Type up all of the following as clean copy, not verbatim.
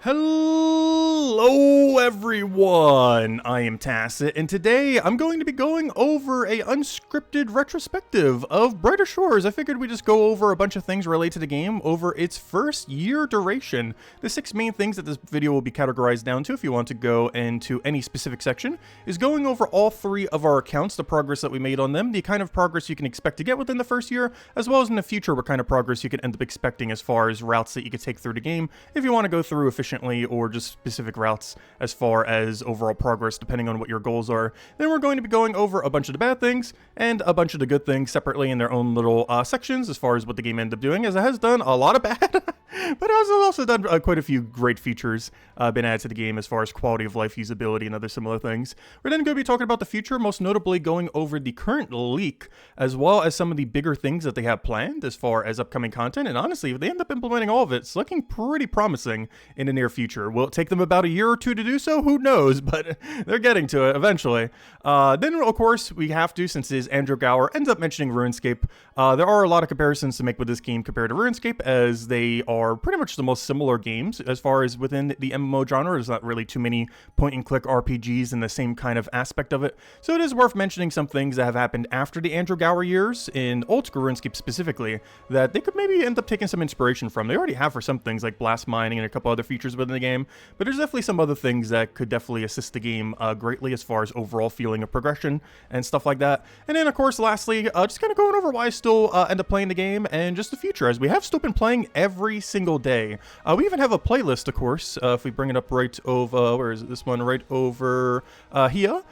Hello everyone, I am Tacit, and today I'm going to be going over a unscripted retrospective of Brighter Shores. I figured we'd just go over a bunch of things related to the game over its first year duration. The 6 main things that this video will be categorized down to, if you want to go into any specific section, is going over all 3 of our accounts, the progress that we made on them, the kind of progress you can expect to get within the first year, as well as in the future what kind of progress you could end up expecting as far as routes that you could take through the game if you want to go through efficiently or just specific routes as far as overall progress depending on what your goals are. Then we're going to be going over a bunch of the bad things and a bunch of the good things separately in their own little sections as far as what the game ended up doing, as it has done a lot of bad, but it has also done quite a few great features been added to the game as far as quality of life, usability, and other similar things. We're then going to be talking about the future, most notably going over the current leak as well as some of the bigger things that they have planned as far as upcoming content. And honestly, if they end up implementing all of it, it's looking pretty promising in the near future. Will it take them about a year or two to do so? Who knows, but they're getting to it eventually. Then, of course, we have to, since it is Andrew Gower ends up mentioning RuneScape, there are a lot of comparisons to make with this game compared to RuneScape, as they are pretty much the most similar games as far as within the MMO genre. There's not really too many point-and-click RPGs in the same kind of aspect of it, so it is worth mentioning some things that have happened after the Andrew Gower years in old school RuneScape specifically that they could maybe end up taking some inspiration from. They already have for some things like blast mining and a couple other features within the game, but there's definitely some other things that could definitely assist the game greatly as far as overall feeling of progression and stuff like that. And then, of course, lastly, just kind of going over why I still end up playing the game and just the future, as we have still been playing every single day. We even have a playlist, of course, if we bring it up right over, where is this one? Right over here.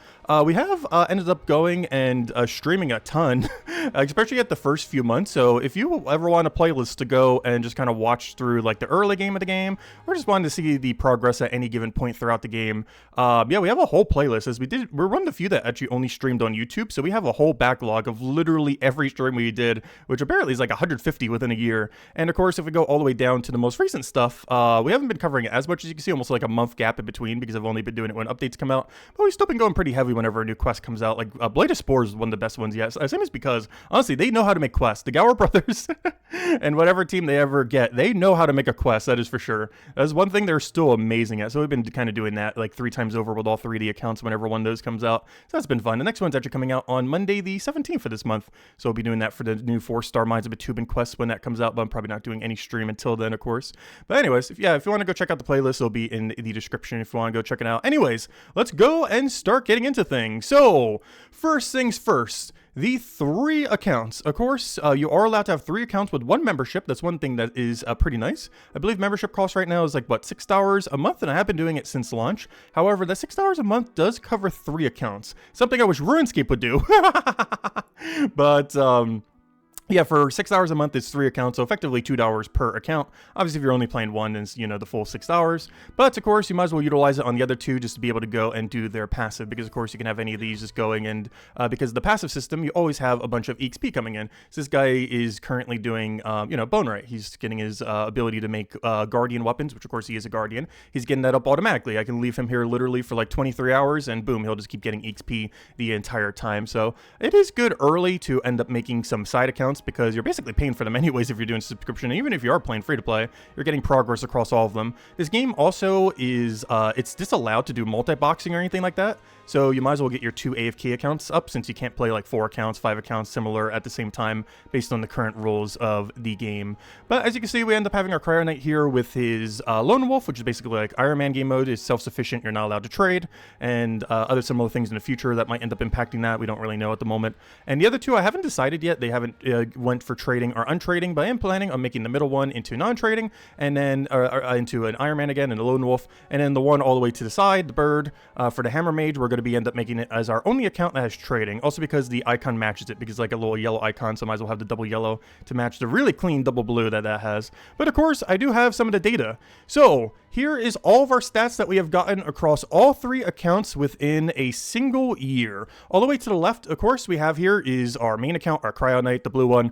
We have ended up going and streaming a ton, especially at the first few months. So if you ever want a playlist to go and just kind of watch through like the early game of the game, or just wanted to see the progress at any given point throughout the game, yeah, we have a whole playlist. As we're one of the few that actually only streamed on YouTube, so we have a whole backlog of literally every stream we did, which apparently is like 150 within a year. And of course, if we go all the way down to the most recent stuff, we haven't been covering it as much, as you can see, almost like a month gap in between, because I've only been doing it when updates come out. But we've still been going pretty heavy whenever a new quest comes out. Like Blade of Spores is one of the best ones yet. Same as because honestly, they know how to make quests. The Gower brothers and whatever team they ever get, they know how to make a quest. That is for sure. That's one thing they're still amazing at. So we've been kind of doing that like 3 times over with all 3 of the accounts whenever one of those comes out. So that's been fun. The next one's actually coming out on Monday the 17th of this month. So we'll be doing that for the new 4-star Mines of Bitumen quest when that comes out, but I'm probably not doing any stream until then, of course. But anyways, if you want to go check out the playlist, it'll be in the description if you want to go check it out. Anyways, let's go and start getting into things. So first things first, the 3 accounts. Of course, you are allowed to have 3 accounts with 1 membership. That's one thing that is pretty nice. I believe membership cost right now is like, what, $6 a month? And I have been doing it since launch. However, that $6 a month does cover 3 accounts. Something I wish RuneScape would do. But, yeah, for $6 a month, it's 3 accounts, so effectively $2 per account. Obviously, if you're only playing one, then it's, the full $6. But, of course, you might as well utilize it on the other 2 just to be able to go and do their passive, because, of course, you can have any of these just going, and because the passive system, you always have a bunch of EXP coming in. So this guy is currently doing, Bone Right. He's getting his ability to make Guardian weapons, which, of course, he is a Guardian. He's getting that up automatically. I can leave him here literally for like 23 hours, and boom, he'll just keep getting EXP the entire time. So it is good early to end up making some side accounts, because you're basically paying for them anyways if you're doing subscription. And even if you are playing free to play, you're getting progress across all of them. This game also is it's disallowed to do multi-boxing or anything like that, so you might as well get your 2 AFK accounts up, since you can't play like 4 accounts, 5 accounts similar at the same time based on the current rules of the game. But as you can see, we end up having our Cryo Knight here with his Lone Wolf, which is basically like Iron Man game mode. Is self-sufficient, you're not allowed to trade, and other similar things in the future that might end up impacting that. We don't really know at the moment. And the other 2 I haven't decided yet. They haven't went for trading or untrading, but I am planning on making the middle one into non-trading, and then into an Iron Man again and a Lone Wolf, and then the one all the way to the side, the bird, for the Hammer Mage, we're going to end up making it as our only account that has trading, also because the icon matches it, because like a little yellow icon, so I might as well have the double yellow to match the really clean double blue that has. But of course, I do have some of the data. So here is all of our stats that we have gotten across all 3 accounts within a single year. All the way to the left, of course, we have here is our main account, our Cryo Knight, the blue one.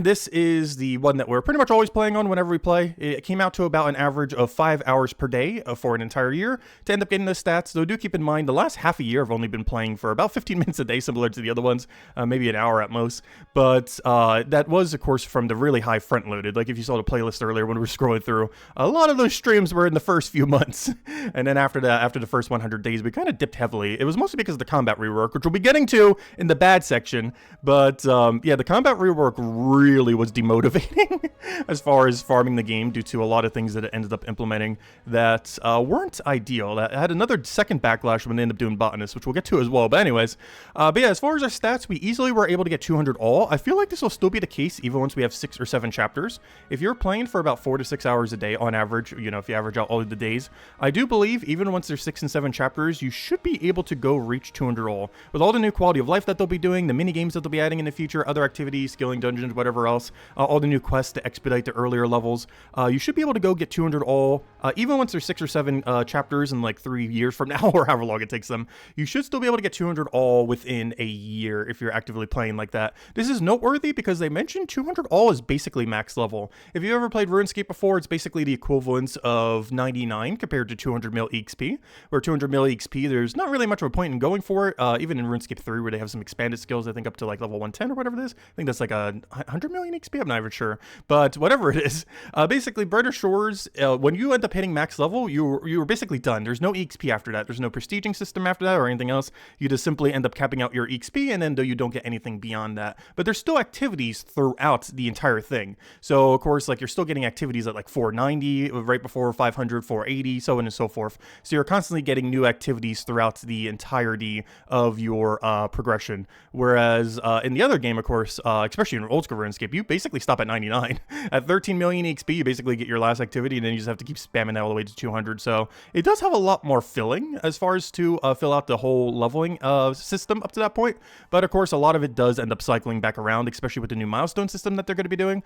This is the one that we're pretty much always playing on whenever we play. It came out to about an average of 5 hours per day for an entire year to end up getting those stats. Though do keep in mind, the last half a year I've only been playing for about 15 minutes a day, similar to the other ones, maybe an hour at most. But that was, of course, from the really high front-loaded. Like if you saw the playlist earlier when we were scrolling through, a lot of those streams were in the first few months. And then after that, after the first 100 days, we kind of dipped heavily. It was mostly because of the combat rework, which we'll be getting to in the bad section. But yeah, the combat rework really was demotivating as far as farming the game due to a lot of things that it ended up implementing that weren't ideal. That had another second backlash when they ended up doing botanist, which we'll get to as well. But anyways, but yeah, as far as our stats, we easily were able to get 200 all. I feel like this will still be the case even once we have 6 or 7 chapters. If you're playing for about 4 to 6 hours a day on average, you know, if you average out all of the days, I do believe even once there's 6 and 7 chapters, you should be able to go reach 200 all. With all the new quality of life that they'll be doing, the mini games that they'll be adding in the future, other activities, skilling dungeons, whatever else, all the new quests to expedite the earlier levels, you should be able to go get 200 all, even once there's 6 or 7 chapters in like 3 years from now, or however long it takes them. You should still be able to get 200 all within a year if you're actively playing like that. This is noteworthy because they mentioned 200 all is basically max level. If you ever played RuneScape before, it's basically the equivalent of 99 compared to 200 mil EXP, where 200 mil EXP, there's not really much of a point in going for it, even in RuneScape 3 where they have some expanded skills, I think up to like level 110 or whatever it is. I think that's like a 100 million EXP, I'm not even sure, but whatever it is, basically Brighter Shores, when you end up hitting max level, you're basically done. There's no EXP after that. There's no prestiging system after that or anything else. You just simply end up capping out your EXP, and then you don't get anything beyond that. But there's still activities throughout the entire thing. So of course, like you're still getting activities at like 490, right before 500, 480, so on and so forth. So you're constantly getting new activities throughout the entirety of your progression. Whereas in the other game, of course, especially in old school RuneScape, you basically stop at 99. At 13 million EXP, you basically get your last activity, and then you just have to keep spamming that all the way to 200. So it does have a lot more filling as far as to fill out the whole leveling system up to that point. But of course, a lot of it does end up cycling back around, especially with the new milestone system that they're going to be doing.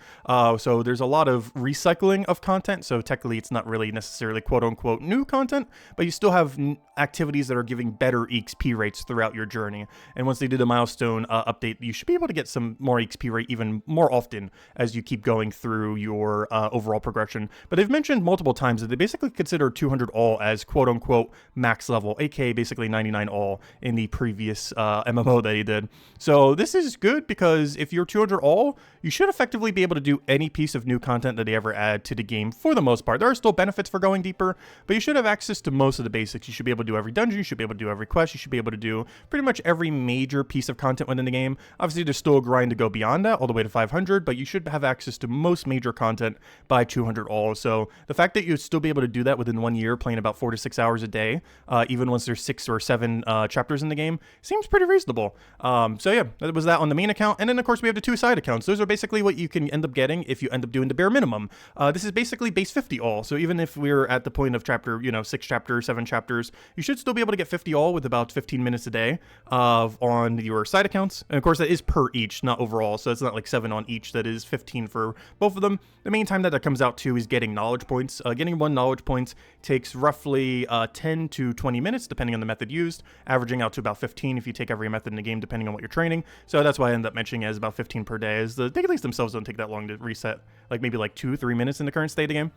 So there's a lot of recycling of content. So technically, it's not really necessarily quote unquote new content, but you still have activities that are giving better EXP rates throughout your journey. And once they do the milestone update, you should be able to get some more EXP rate even more often as you keep going through your overall progression. But they've mentioned multiple times that they basically consider 200 all as quote unquote max level, aka basically 99 all in the previous MMO that he did. So this is good because if you're 200 all, you should effectively be able to do any piece of new content that they ever add to the game for the most part. There are still benefits for going deeper, but you should have access to most of the basics. You should be able to do every dungeon, you should be able to do every quest, you should be able to do pretty much every major piece of content within the game. Obviously, there's still a grind to go beyond that, all the way to 500, but you should have access to most major content by 200 all. So the fact that you'd still be able to do that within 1 year, playing about 4 to 6 hours a day, even once there's 6 or 7 chapters in the game, seems pretty reasonable. So yeah, that was that on the main account. And then of course we have the 2 side accounts. Those are basically what you can end up getting if you end up doing the bare minimum. This is basically base 50 all. So even if we're at the point of chapter, 6 chapters, 7 chapters, you should still be able to get 50 all with about 15 minutes a day on your side accounts. And of course that is per each, not overall. So it's not like 7 on each, that is 15 for both of them. The main time that comes out to is getting knowledge points. Getting 1 knowledge point takes roughly 10 to 20 minutes, depending on the method used, averaging out to about 15 if you take every method in the game, depending on what you're training. So that's why I end up mentioning it as about 15 per day, as the dailies themselves don't take that long to reset, like maybe like 2-3 minutes in the current state of the game.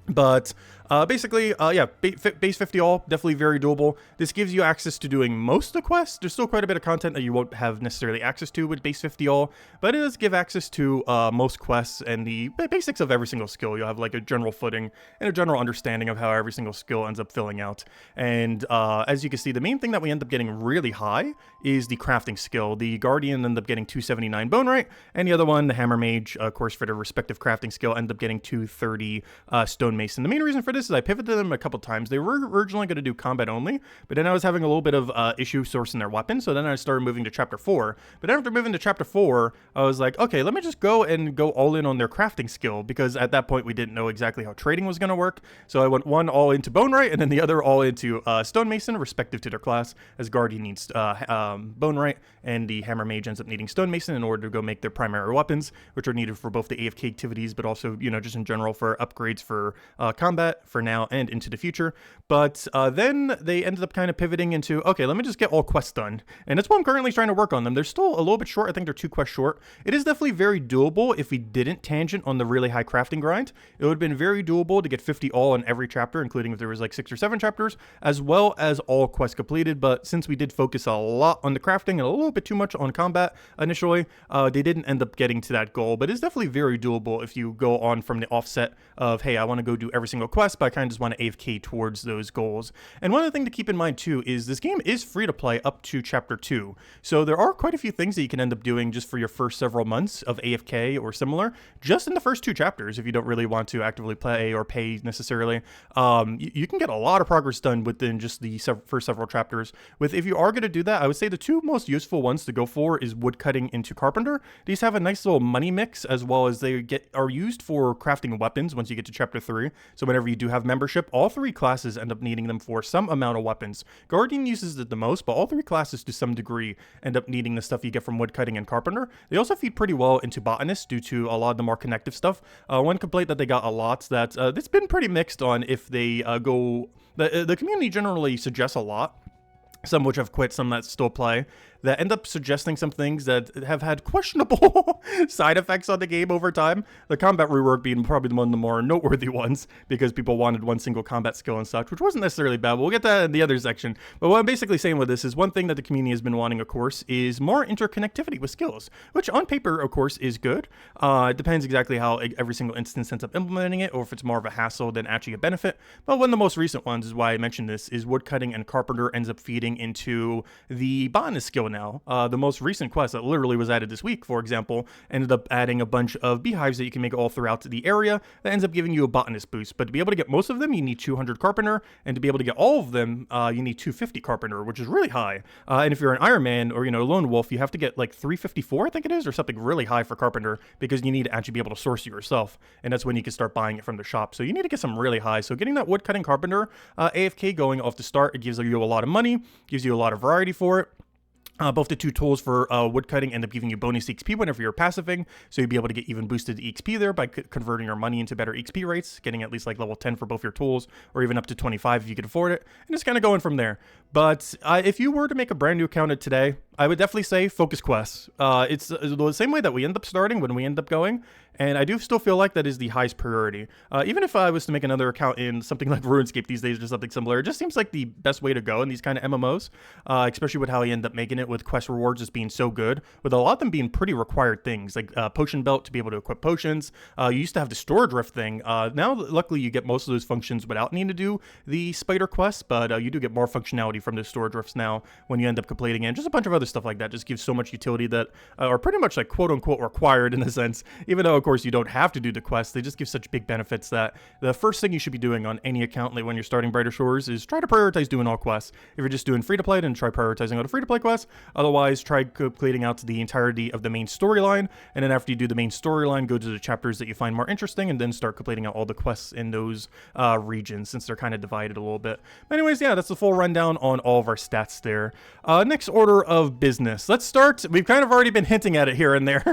But basically, yeah, base 50 all, definitely very doable. This gives you access to doing most of the quests. There's still quite a bit of content that you won't have necessarily access to with base 50 all, but it does give access to most quests and the basics of every single skill. You'll have like a general footing and a general understanding of how every single skill ends up filling out. And as you can see, the main thing that we end up getting really high is the crafting skill. The Guardian end up getting 279 bone right, and the other one, the Hammer Mage, of course, for the respective crafting skill, end up getting 230 stone mason. The main reason for this is I pivoted them a couple times. They were originally going to do combat only, but then I was having a little bit of issue sourcing their weapons, so then I started moving to chapter 4. But after moving to chapter 4, I was like, okay, let me just go all in on their crafting skill, because at that point we didn't know exactly how trading was going to work. So I went one all into bone right, and then the other all into stonemason, respective to their class, as Guardian needs bone right, and the Hammer Mage ends up needing stonemason in order to go make their primary weapons, which are needed for both the AFK activities, but also, just in general for upgrades for combat for now and into the future. But then they ended up kind of pivoting into, okay, let me just get all quests done. And that's what I'm currently trying to work on them. They're still a little bit short. I think they're 2 quests short. It is definitely very doable if we didn't tangent on the really high crafting grind. It would have been very doable to get 50 all in every chapter, including if there was like 6 or 7 chapters, as well as all quests completed. But since we did focus a lot on the crafting and a little bit too much on combat initially, they didn't end up getting to that goal. But it's definitely very doable if you go on from the offset of, hey, I want to go go do every single quest, but I kind of just want to AFK towards those goals. And one other thing to keep in mind too is this game is free to play up to chapter 2. So there are quite a few things that you can end up doing just for your first several months of AFK or similar, just in the first 2 chapters if you don't really want to actively play or pay necessarily. You can get a lot of progress done within just the first several chapters. If you are going to do that, I would say the 2 most useful ones to go for is woodcutting into carpenter. These have a nice little money mix, as well as they are used for crafting weapons once you get to chapter 3. So whenever you do have membership, all 3 classes end up needing them for some amount of weapons. Guardian uses it the most, but all 3 classes to some degree end up needing the stuff you get from woodcutting and carpenter. They also feed pretty well into botanist due to a lot of the more connective stuff. One complaint that they got a lot that it's been pretty mixed on if they go. The community generally suggests a lot, some which have quit, some that still play, that end up suggesting some things that have had questionable side effects on the game over time. The combat rework being probably one of the more noteworthy ones, because people wanted one single combat skill and such, which wasn't necessarily bad. We'll get to that in the other section. But what I'm basically saying with this is one thing that the community has been wanting, of course, is more interconnectivity with skills, which on paper, of course, is good. It depends exactly how every single instance ends up implementing it, or if it's more of a hassle than actually a benefit. But one of the most recent ones, is why I mentioned this, is woodcutting and carpenter ends up feeding into the botanist skill now. The most recent quest that literally was added this week, for example, ended up adding a bunch of beehives that you can make all throughout the area that ends up giving you a botanist boost. But to be able to get most of them, you need 200 carpenter, and to be able to get all of them, you need 250 carpenter, which is really high. And if you're an Iron Man or, lone wolf, you have to get like 354, I think it is, or something really high for carpenter, because you need to actually be able to source it yourself, and that's when you can start buying it from the shop. So you need to get some really high. So getting that woodcutting carpenter AFK going off the start, it gives you a lot of money, gives you a lot of variety for it. Both the 2 tools for woodcutting end up giving you bonus XP whenever you're passiving, so you'll be able to get even boosted XP there by converting your money into better XP rates, getting at least like level 10 for both your tools, or even up to 25 if you could afford it, and just kind of going from there. But if you were to make a brand new account today, I would definitely say focus quests. It's the same way that we end up starting when we end up going, and I do still feel like that is the highest priority. Even if I was to make another account in something like RuneScape these days or something similar, it just seems like the best way to go in these kind of MMOs, especially with how you end up making it, with quest rewards just being so good, with a lot of them being pretty required things, like potion belt to be able to equip potions. You used to have the storage rift thing. Now, luckily, you get most of those functions without needing to do the spider quests, but you do get more functionality from the storage rifts now when you end up completing it, and just a bunch of other stuff like that. Just gives so much utility that are pretty much like quote-unquote required in a sense, even though, of course, you don't have to do the quests. They just give such big benefits that the first thing you should be doing on any account like when you're starting Brighter Shores is try to prioritize doing all quests. If you're just doing free-to-play, then try prioritizing all the free-to-play quests. Otherwise, try completing out the entirety of the main storyline, and then after you do the main storyline, go to the chapters that you find more interesting, and then start completing out all the quests in those regions, since they're kind of divided a little bit. But anyways, yeah, that's the full rundown on all of our stats there. Next order of business. Let's start. We've kind of already been hinting at it here and there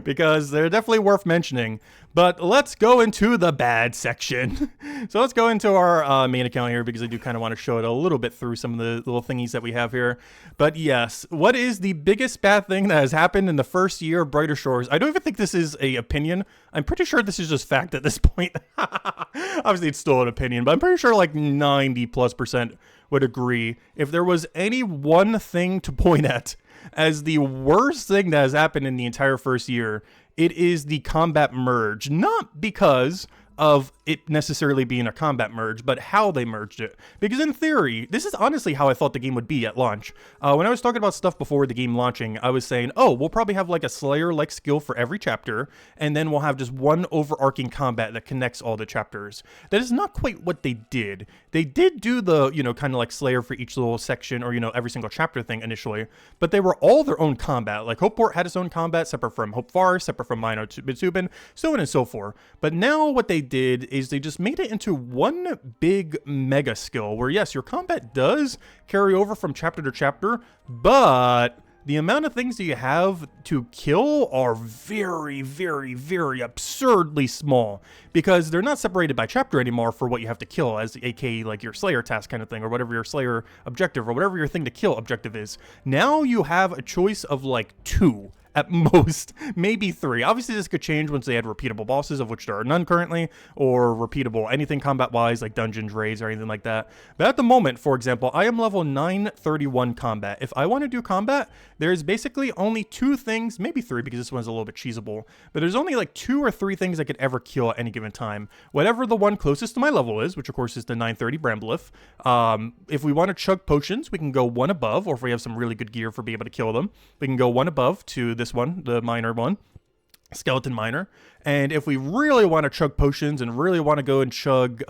because they're definitely worth mentioning. But let's go into the bad section. So let's go into our main account here, because I do kind of want to show it a little bit through some of the little thingies that we have here. But yes, what is the biggest bad thing that has happened in the first year of Brighter Shores? I don't even think this is an opinion. I'm pretty sure this is just fact at this point. Obviously, it's still an opinion, but I'm pretty sure like 90+% would agree. If there was any one thing to point at as the worst thing that has happened in the entire first year, it is the combat merge. Not because of it necessarily being a combat merge, but how they merged it. Because in theory, this is honestly how I thought the game would be at launch. When I was talking about stuff before the game launching, I was saying, oh, we'll probably have like a Slayer-like skill for every chapter, and then we'll have just one overarching combat that connects all the chapters. That is not quite what they did. They did do the, kind of like Slayer for each little section, or, every single chapter thing initially, but they were all their own combat. Like Hopeport had its own combat, separate from Hope Forest, separate from Mino Bitsubin, so on and so forth. But now what they did is they just made it into one big mega skill where, yes, your combat does carry over from chapter to chapter, but the amount of things that you have to kill are very, very, very absurdly small, because they're not separated by chapter anymore for what you have to kill, as aka like your Slayer task kind of thing, or whatever your Slayer objective, or whatever your thing to kill objective is. Now you have a choice of like 2 at most, maybe 3. Obviously, this could change once they add repeatable bosses, of which there are none currently, or repeatable anything combat-wise, like dungeons, raids, or anything like that. But at the moment, for example, I am level 931 combat. If I want to do combat, there's basically only 2 things, maybe 3, because this one's a little bit cheesable, but there's only like 2 or 3 things I could ever kill at any given time. Whatever the one closest to my level is, which of course is the 930 Brambleth. If we want to chug potions, we can go one above, or if we have some really good gear for being able to kill them, we can go one above to this one, the minor one, skeleton miner. And if we really want to chug potions and really want to go and chug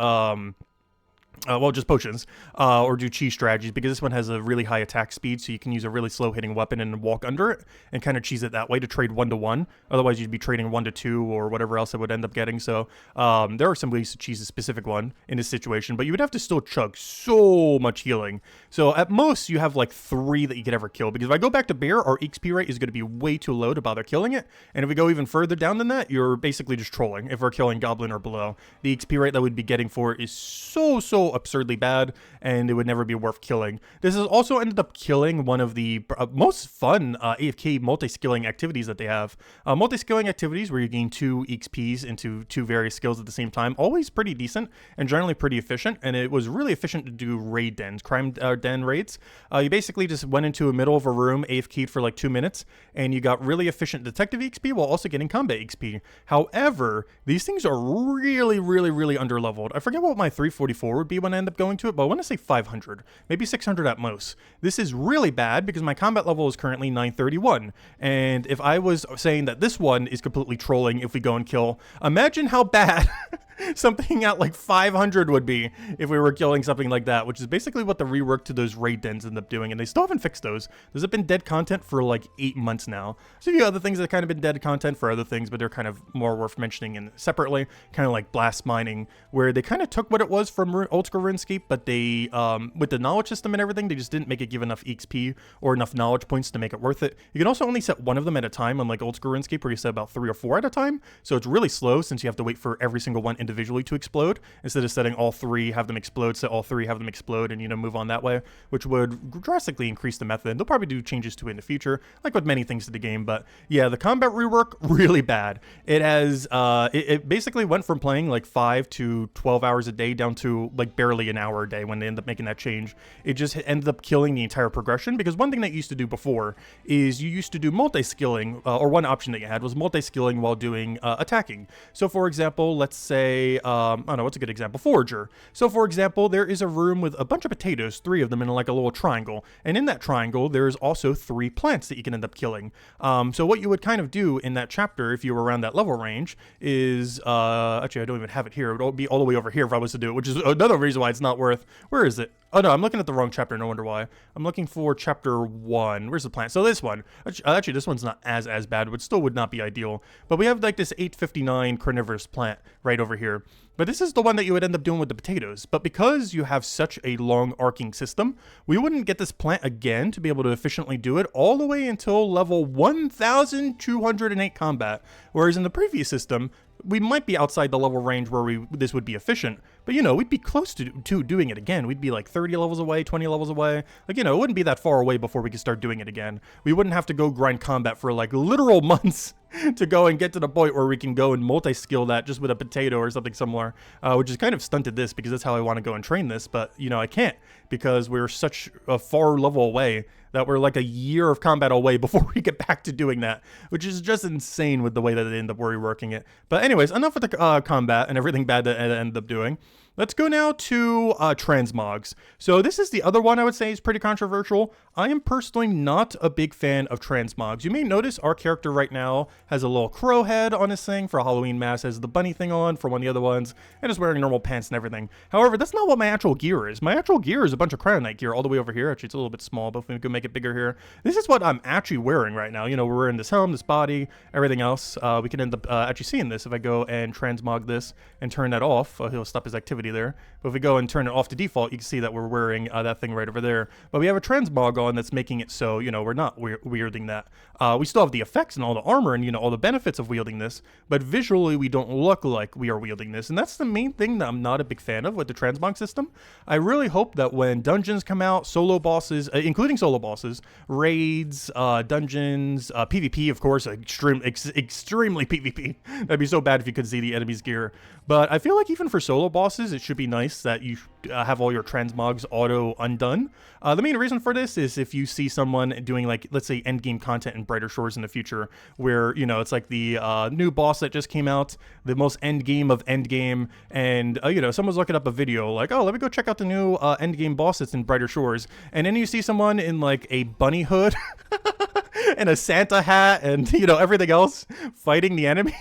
well, just potions, or do cheese strategies, because this one has a really high attack speed, so you can use a really slow hitting weapon and walk under it and kind of cheese it that way to trade 1-to-1. Otherwise, you'd be trading 1-to-2 or whatever else it would end up getting. So there are some ways to cheese a specific one in this situation, but you would have to still chug so much healing. So at most, you have like 3 that you could ever kill, because if I go back to bear, our XP rate is going to be way too low to bother killing it. And if we go even further down than that, you're basically just trolling if we're killing goblin or below. The XP rate that we'd be getting for it is so absurdly bad, and it would never be worth killing. This has also ended up killing one of the most fun AFK multi-skilling activities that they have. Multi-skilling activities where you gain 2 XPs into 2 various skills at the same time, always pretty decent and generally pretty efficient, and it was really efficient to do raid dens, crime den raids. You basically just went into the middle of a room, AFK'd for like 2 minutes, and you got really efficient detective XP while also getting combat XP. However, these things are really underleveled. I forget what my 344 would be when I end up going to it, but I want to say 500, maybe 600 at most. This is really bad because my combat level is currently 931, and if I was saying that this one is completely trolling if we go and kill, imagine how bad something at like 500 would be if we were killing something like that, which is basically what the rework to those raid dens end up doing, and they still haven't fixed those. Those have been dead content for like 8 months now. So a few other things that kind of been dead content for other things, but they're kind of more worth mentioning and separately, kind of like blast mining, where they kind of took what it was from old school RuneScape, but they, with the knowledge system and everything, they just didn't make it give enough XP or enough knowledge points to make it worth it. You can also only set one of them at a time, unlike old school RuneScape, where you set about 3 or 4 at a time, so it's really slow since you have to wait for every single one individually to explode, instead of setting all 3, have them explode, set all 3, have them explode, and, you know, move on that way, which would drastically increase the method. They'll probably do changes to it in the future, like with many things to the game, but yeah, the combat rework, really bad. It has, it basically went from playing like 5 to 12 hours a day down to like barely an hour a day when they end up making that change. It just ended up killing the entire progression, because one thing that you used to do before is you used to do multi-skilling, or one option that you had was multi-skilling while doing attacking. So for example, let's say, I don't know, what's a good example? Forager. So for example, there is a room with a bunch of potatoes, 3 of them in like a little triangle, and in that triangle there's also 3 plants that you can end up killing. So what you would kind of do in that chapter, if you were around that level range, is actually I don't even have it here. It would be all the way over here if I was to do it, which is another reason why it's not worth. Where is it? Oh no, I'm looking at the wrong chapter. No wonder why. I'm looking for chapter 1. Where's the plant? So this one. Actually, this one's not as bad, but still would not be ideal. But we have like this 859 carnivorous plant right over here. But this is the one that you would end up doing with the potatoes. But because you have such a long arcing system, we wouldn't get this plant again to be able to efficiently do it all the way until level 1208 combat. Whereas in the previous system, we might be outside the level range where this would be efficient, but, you know, we'd be close to doing it again. We'd be like 30 levels away, 20 levels away. Like, you know, it wouldn't be that far away before we could start doing it again. We wouldn't have to go grind combat for like literal months to go and get to the point where we can go and multi-skill that just with a potato or something similar, which has kind of stunted this, because that's how I want to go and train this, but, you know, I can't, because we're such a far level away that we're like a year of combat away before we get back to doing that, which is just insane with the way that they end up reworking it. But anyways, enough with the combat and everything bad that it ended up doing. Let's go now to transmogs. So this is the other one I would say is pretty controversial. I am personally not a big fan of transmogs. You may notice our character right now has a little crow head on his thing for a Halloween mask, has the bunny thing on for one of the other ones, and is wearing normal pants and everything. However, that's not what my actual gear is. My actual gear is a bunch of Cryo Knight gear all the way over here. Actually, it's a little bit small, but if we can make it bigger here. This is what I'm actually wearing right now. You know, we're wearing this helm, this body, everything else. We can end up actually seeing this if I go and transmog this and turn that off. He'll stop his activity see there. But if we go and turn it off to default, you can see that we're wearing that thing right over there. But we have a transmog on that's making it so, we're not wielding that. We still have the effects and all the armor and, all the benefits of wielding this, but visually we don't look like we are wielding this. And that's the main thing that I'm not a big fan of with the transmog system. I really hope that when dungeons come out, solo bosses, including solo bosses, raids, dungeons, PvP, of course, extremely PvP. That'd be so bad if you could see the enemy's gear. But I feel like even for solo bosses, it should be nice that you have all your transmogs auto undone. The main reason for this is if you see someone doing, like, let's say endgame content in Brighter Shores in the future, where, it's like the new boss that just came out, the most endgame of endgame, and, someone's looking up a video like, oh, let me go check out the new endgame boss that's in Brighter Shores, and then you see someone in, like, a bunny hood and a Santa hat and, everything else fighting the enemy.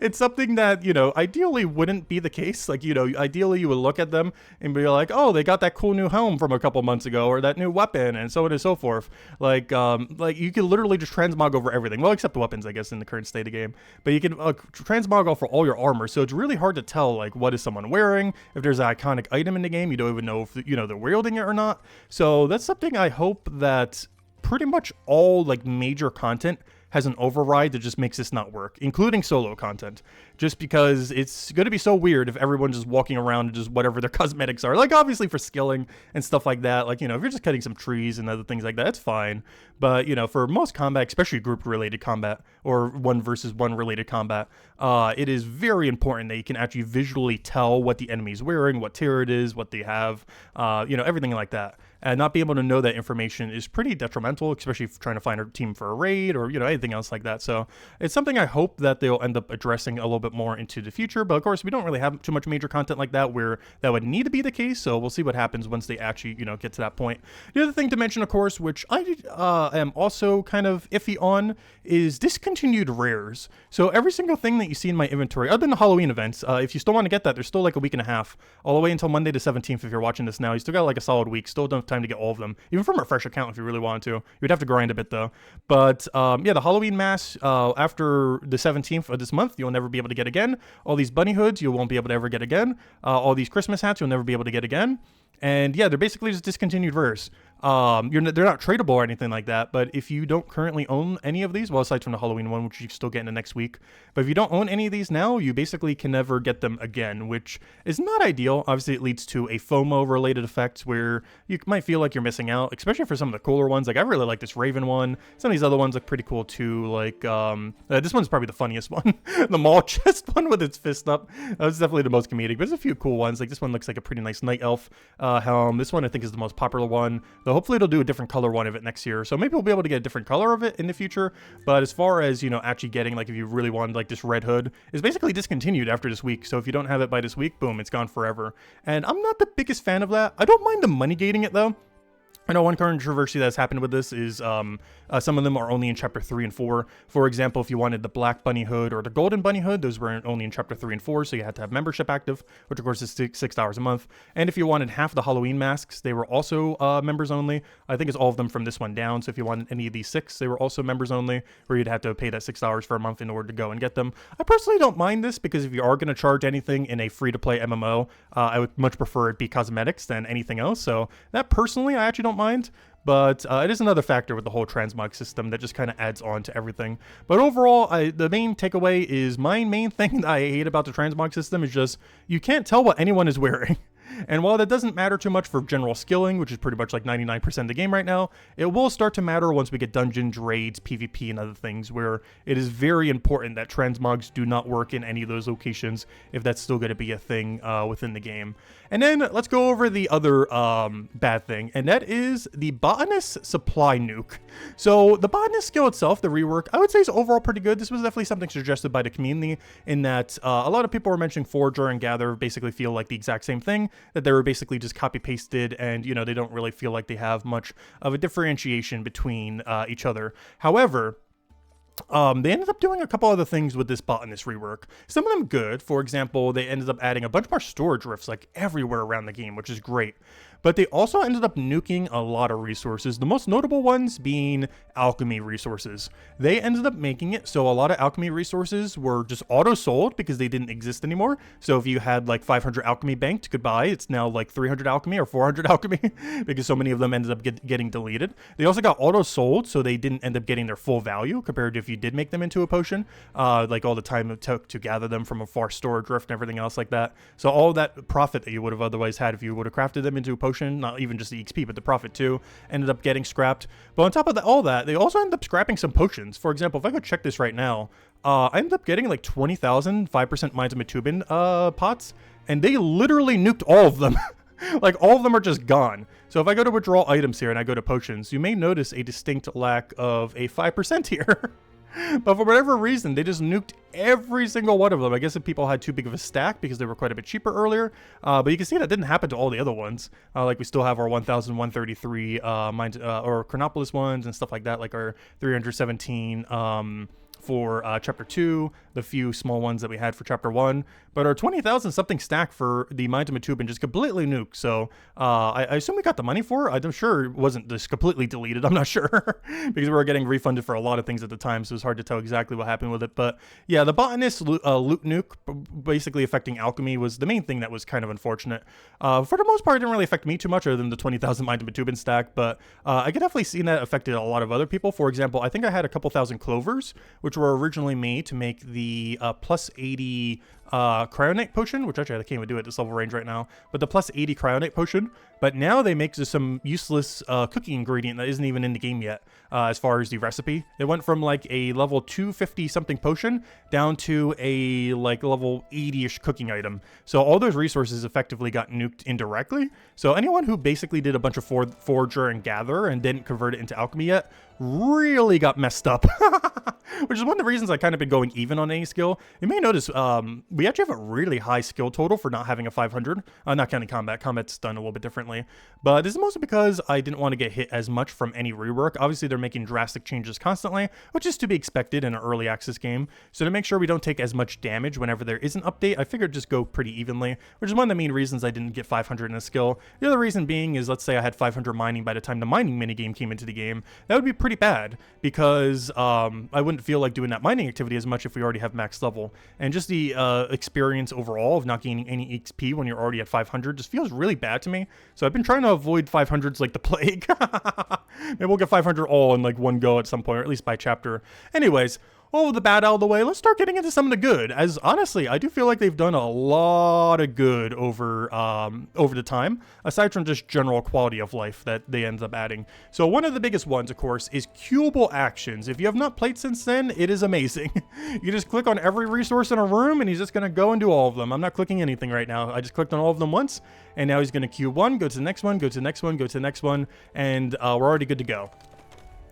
It's something that, ideally wouldn't be the case. Like, ideally you would look at them and be like, oh, they got that cool new helm from a couple months ago, or that new weapon, and so on and so forth. Like you can literally just transmog over everything. Well, except the weapons, I guess, in the current state of the game. But you can transmog over all your armor, so it's really hard to tell, like, what is someone wearing. If there's an iconic item in the game, you don't even know if, they're wielding it or not. So that's something I hope that pretty much all, like, major content has an override that just makes this not work, including solo content, just because it's going to be so weird if everyone's just walking around and just whatever their cosmetics are. Like, obviously for skilling and stuff like that, like, if you're just cutting some trees and other things like that, it's fine. But, for most combat, especially group-related combat or one versus one related combat, it is very important that you can actually visually tell what the enemy's wearing, what tier it is, what they have, everything like that. And not being able to know that information is pretty detrimental, especially if trying to find a team for a raid or, anything else like that. So it's something I hope that they'll end up addressing a little bit more into the future. But of course, we don't really have too much major content like that where that would need to be the case. So we'll see what happens once they actually, get to that point. The other thing to mention, of course, which I am also kind of iffy on, is discontinued rares. So every single thing that you see in my inventory, other than the Halloween events, if you still want to get that, there's still like a week and a half, all the way until Monday the 17th if you're watching this now. You still got like a solid week, still don't have time to get all of them, even from a fresh account if you really wanted to. You'd have to grind a bit though. But yeah, the Halloween mask after the 17th of this month, you'll never be able to get again. All these bunny hoods, you won't be able to ever get again. All these Christmas hats, you'll never be able to get again. And yeah, they're basically just discontinued rares. They're not tradable or anything like that, but if you don't currently own any of these, well, aside from the Halloween one, which you still get in the next week, but if you don't own any of these now, you basically can never get them again, which is not ideal. Obviously, it leads to a FOMO-related effect where you might feel like you're missing out, especially for some of the cooler ones. Like, I really like this Raven one. Some of these other ones look pretty cool, too. Like, this one's probably the funniest one. The mall chest one with its fist up. That's definitely the most comedic, but there's a few cool ones. Like, this one looks like a pretty nice Night Elf helm. This one, I think, is the most popular one. Hopefully they'll do a different color one of it next year, so maybe we'll be able to get a different color of it in the future. But as far as actually getting, like, if you really wanted like this red hood, is basically discontinued after this week. So if you don't have it by this week, boom, it's gone forever. And I'm not the biggest fan of that. I don't mind the money gating it though. I know one controversy that's happened with this is some of them are only in Chapter 3 and 4. For example, if you wanted the Black Bunny Hood or the Golden Bunny Hood, those were only in Chapter 3 and 4, so you had to have membership active, which of course is $6 a month. And if you wanted half the Halloween masks, they were also members only. I think it's all of them from this one down, so if you wanted any of these 6, they were also members only, where you'd have to pay that $6 for a month in order to go and get them. I personally don't mind this, because if you are going to charge anything in a free-to-play MMO, I would much prefer it be cosmetics than anything else, so that personally I actually don't mind. But it is another factor with the whole transmog system that just kind of adds on to everything. But overall, the main takeaway is my main thing that I hate about the transmog system is just you can't tell what anyone is wearing. And while that doesn't matter too much for general skilling, which is pretty much like 99% of the game right now, it will start to matter once we get dungeons, raids, PvP, and other things, where it is very important that transmogs do not work in any of those locations if that's still going to be a thing within the game. And then let's go over the other bad thing, and that is the botanist supply nuke. So the botanist skill itself, the rework, I would say is overall pretty good. This was definitely something suggested by the community, in that a lot of people were mentioning Forager and Gather basically feel like the exact same thing, that they were basically just copy pasted, and they don't really feel like they have much of a differentiation between each other. However, they ended up doing a couple other things with this botanist rework. Some of them good. For example, they ended up adding a bunch more storage rifts like everywhere around the game, which is great. But they also ended up nuking a lot of resources, the most notable ones being alchemy resources. They ended up making it so a lot of alchemy resources were just auto-sold because they didn't exist anymore. So if you had like 500 alchemy banked, goodbye, it's now like 300 alchemy or 400 alchemy because so many of them ended up getting deleted. They also got auto-sold, so they didn't end up getting their full value compared to if you did make them into a potion, like all the time it took to gather them from a far storage rift and everything else like that. So all that profit that you would have otherwise had if you would have crafted them into a potion, not even just the XP, but the profit too, ended up getting scrapped. But on top of all that, they also ended up scrapping some potions. For example, if I go check this right now, I ended up getting like 20,000 5% Mines of Matubin pots, and they literally nuked all of them. Like, all of them are just gone. So if I go to withdraw items here and I go to potions, you may notice a distinct lack of a 5% here. But for whatever reason, they just nuked every single one of them. I guess if people had too big of a stack because they were quite a bit cheaper earlier. But you can see that didn't happen to all the other ones. Like we still have our 1,133 or Chronopolis ones and stuff like that, like our 317 for Chapter 2, the few small ones that we had for Chapter 1. But our 20,000 something stack for the Mines of Matubin just completely nuked. So I assume we got the money for it. I'm sure it wasn't just completely deleted. I'm not sure because we were getting refunded for a lot of things at the time. So it's hard to tell exactly what happened with it. But yeah, the botanist loot nuke basically affecting alchemy was the main thing that was kind of unfortunate. For the most part, it didn't really affect me too much other than the 20,000 Mines of Matubin stack. But I could definitely see that affected a lot of other people. For example, I think I had a couple thousand clovers, which were originally made to make the plus 80 cryonite potion, which actually I can't even do at this level range right now, but the plus 80 cryonite potion. But now they make some useless cooking ingredient that isn't even in the game yet as far as the recipe. It went from like a level 250 something potion down to a like level 80-ish cooking item. So all those resources effectively got nuked indirectly. So anyone who basically did a bunch of forager and gather and didn't convert it into alchemy yet really got messed up. Which is one of the reasons I kind of been going even on any skill. You may notice we actually have a really high skill total for not having a 500. Not counting combat. Combat's done a little bit differently. But this is mostly because I didn't want to get hit as much from any rework. Obviously, they're making drastic changes constantly, which is to be expected in an early access game. So to make sure we don't take as much damage whenever there is an update, I figured just go pretty evenly, which is one of the main reasons I didn't get 500 in a skill. The other reason being is, let's say I had 500 mining by the time the mining minigame came into the game. That would be pretty bad because I wouldn't feel like doing that mining activity as much if we already have max level. And just the experience overall of not gaining any XP when you're already at 500 just feels really bad to me. So I've been trying to avoid 500s like the plague. Maybe we'll get 500 all in like one go at some point, or at least by chapter. Anyways, all of the bad out of the way, let's start getting into some of the good. As honestly, I do feel like they've done a lot of good over the time, aside from just general quality of life that they end up adding. So one of the biggest ones, of course, is queuable actions. If you have not played since then, it is amazing. You just click on every resource in a room, and he's just going to go and do all of them. I'm not clicking anything right now. I just clicked on all of them once, and now he's going to queue one, go to the next one, go to the next one, go to the next one, and we're already good to go.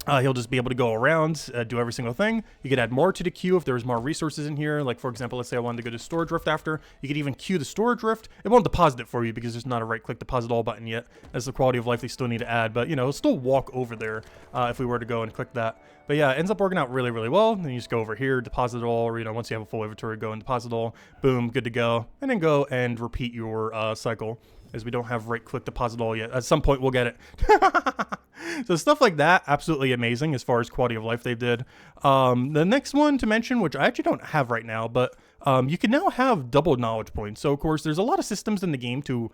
He'll just be able to go around, do every single thing. You could add more to the queue if there's more resources in here. Like, for example, let's say I wanted to go to storage rift after. You could even queue the storage rift. It won't deposit it for you because there's not a right-click deposit all button yet. That's the quality of life they still need to add. But, you know, it'll still walk over there if we were to go and click that. But yeah, it ends up working out really, really well. Then you just go over here, deposit it all, or, you know, once you have a full inventory, go and deposit it all. Boom, good to go. And then go and repeat your cycle, as we don't have right-click deposit all yet. At some point, we'll get it. So stuff like that, absolutely amazing as far as quality of life they did. The next one to mention, which I actually don't have right now, but you can now have double knowledge points. So, of course, there's a lot of systems in the game to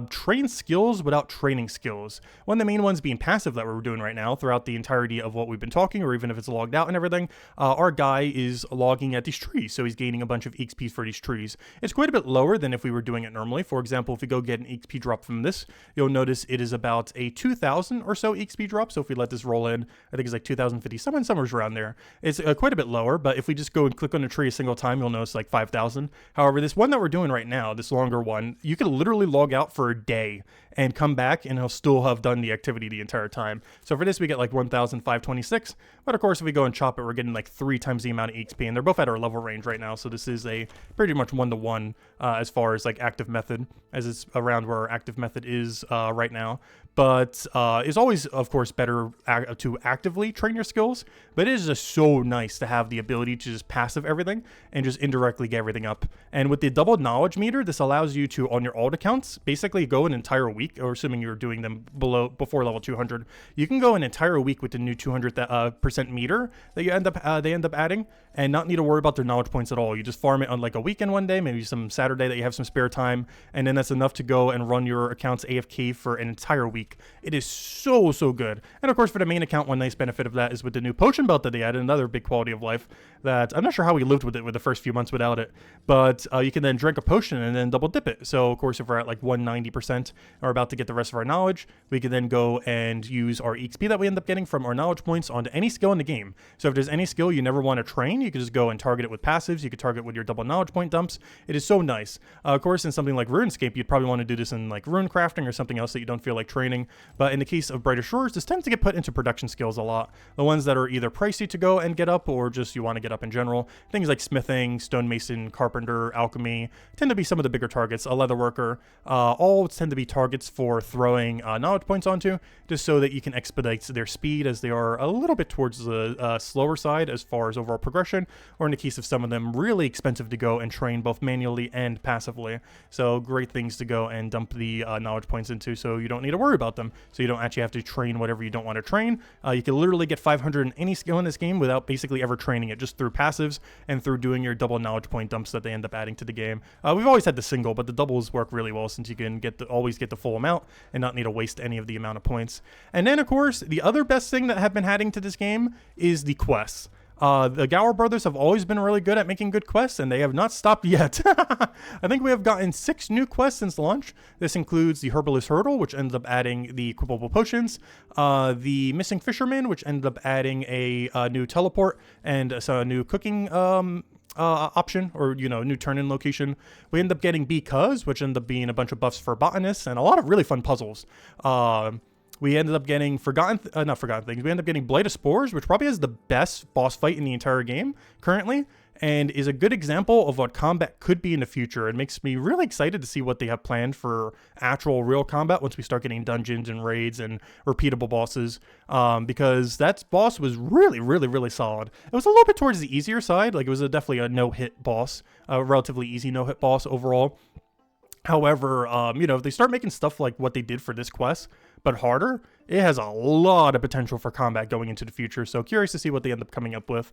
train skills without training skills. One of the main ones being passive that we're doing right now throughout the entirety of what we've been talking, or even if it's logged out and everything. Our guy is logging at these trees, so he's gaining a bunch of XP for these trees. It's quite a bit lower than if we were doing it normally. For example, if we go get an XP drop from this, you'll notice it is about a 2,000 or so XP drop. So if we let this roll in, I think it's like 2,050, somewhere around there. It's quite a bit lower, but if we just go and click on a tree a single time, you'll notice like 5,000. However, this one that we're doing right now, this longer one, you can literally log out for a day and come back and he'll still have done the activity the entire time. So for this, we get like 1,526. But of course, if we go and chop it, we're getting like 3 times the amount of XP, and they're both at our level range right now. So this is a pretty much 1-to-1 as far as like active method, as it's around where our active method is right now. But it's always, of course, better to actively train your skills. But it is just so nice to have the ability to just passive everything and just indirectly directly get everything up. And with the double knowledge meter, this allows you to, on your alt accounts, basically go an entire week, or assuming you're doing them before level 200, you can go an entire week with the new 200% meter that you they end up adding, and not need to worry about their knowledge points at all. You just farm it on like a weekend one day, maybe some Saturday that you have some spare time, and then that's enough to go and run your accounts AFK for an entire week. It is so good. And of course, for the main account, one nice benefit of that is with the new potion belt that they added, another big quality of life that I'm not sure how we lived with it with the first few months without it, but you can then drink a potion and then double dip it. So of course, if we're at like 190% and we're about to get the rest of our knowledge, we can then go and use our EXP that we end up getting from our knowledge points onto any skill in the game. So if there's any skill you never want to train, you can just go and target it with passives. You could target with your double knowledge point dumps. It is so nice. Of course, in something like RuneScape, you'd probably want to do this in like rune crafting or something else that you don't feel like training. But in the case of Brighter Shores, this tends to get put into production skills a lot. The ones that are either pricey to go and get up, or just you want to get up in general. Things like smithing, stonemason, carpenter, alchemy tend to be some of the bigger targets. A leatherworker, all tend to be targets for throwing knowledge points onto, just so that you can expedite their speed, as they are a little bit towards the slower side as far as overall progression, or in the case of some of them, really expensive to go and train both manually and passively. So great things to go and dump the knowledge points into, so you don't need to worry about them. So you don't actually have to train whatever you don't want to train. You can literally get 500 in any skill in this game without basically ever training it, just through passives and through doing your double knowledge point dumps that they end up adding to the game. We've always had the single, but the doubles work really well, since you can always get the full amount and not need to waste any of the amount of points. And then of course, the other best thing that have been adding to this game is the quests. The Gower brothers have always been really good at making good quests, and they have not stopped yet. I think we have gotten 6 new quests since launch. This includes the Herbalist Hurdle, which ends up adding the equipable potions, the Missing Fisherman, which ended up adding a new teleport and so a new cooking option, or new turn-in location. We end up getting Because, which end up being a bunch of buffs for botanists and a lot of really fun puzzles. We ended up getting not Forgotten Things. We ended up getting Blight of Spores, which probably has the best boss fight in the entire game currently, and is a good example of what combat could be in the future. It makes me really excited to see what they have planned for actual real combat once we start getting dungeons and raids and repeatable bosses, because that boss was really solid. It was a little bit towards the easier side. Like, it was definitely a no-hit boss, a relatively easy no-hit boss overall. However, if they start making stuff like what they did for this quest, but harder, it has a lot of potential for combat going into the future. So curious to see what they end up coming up with.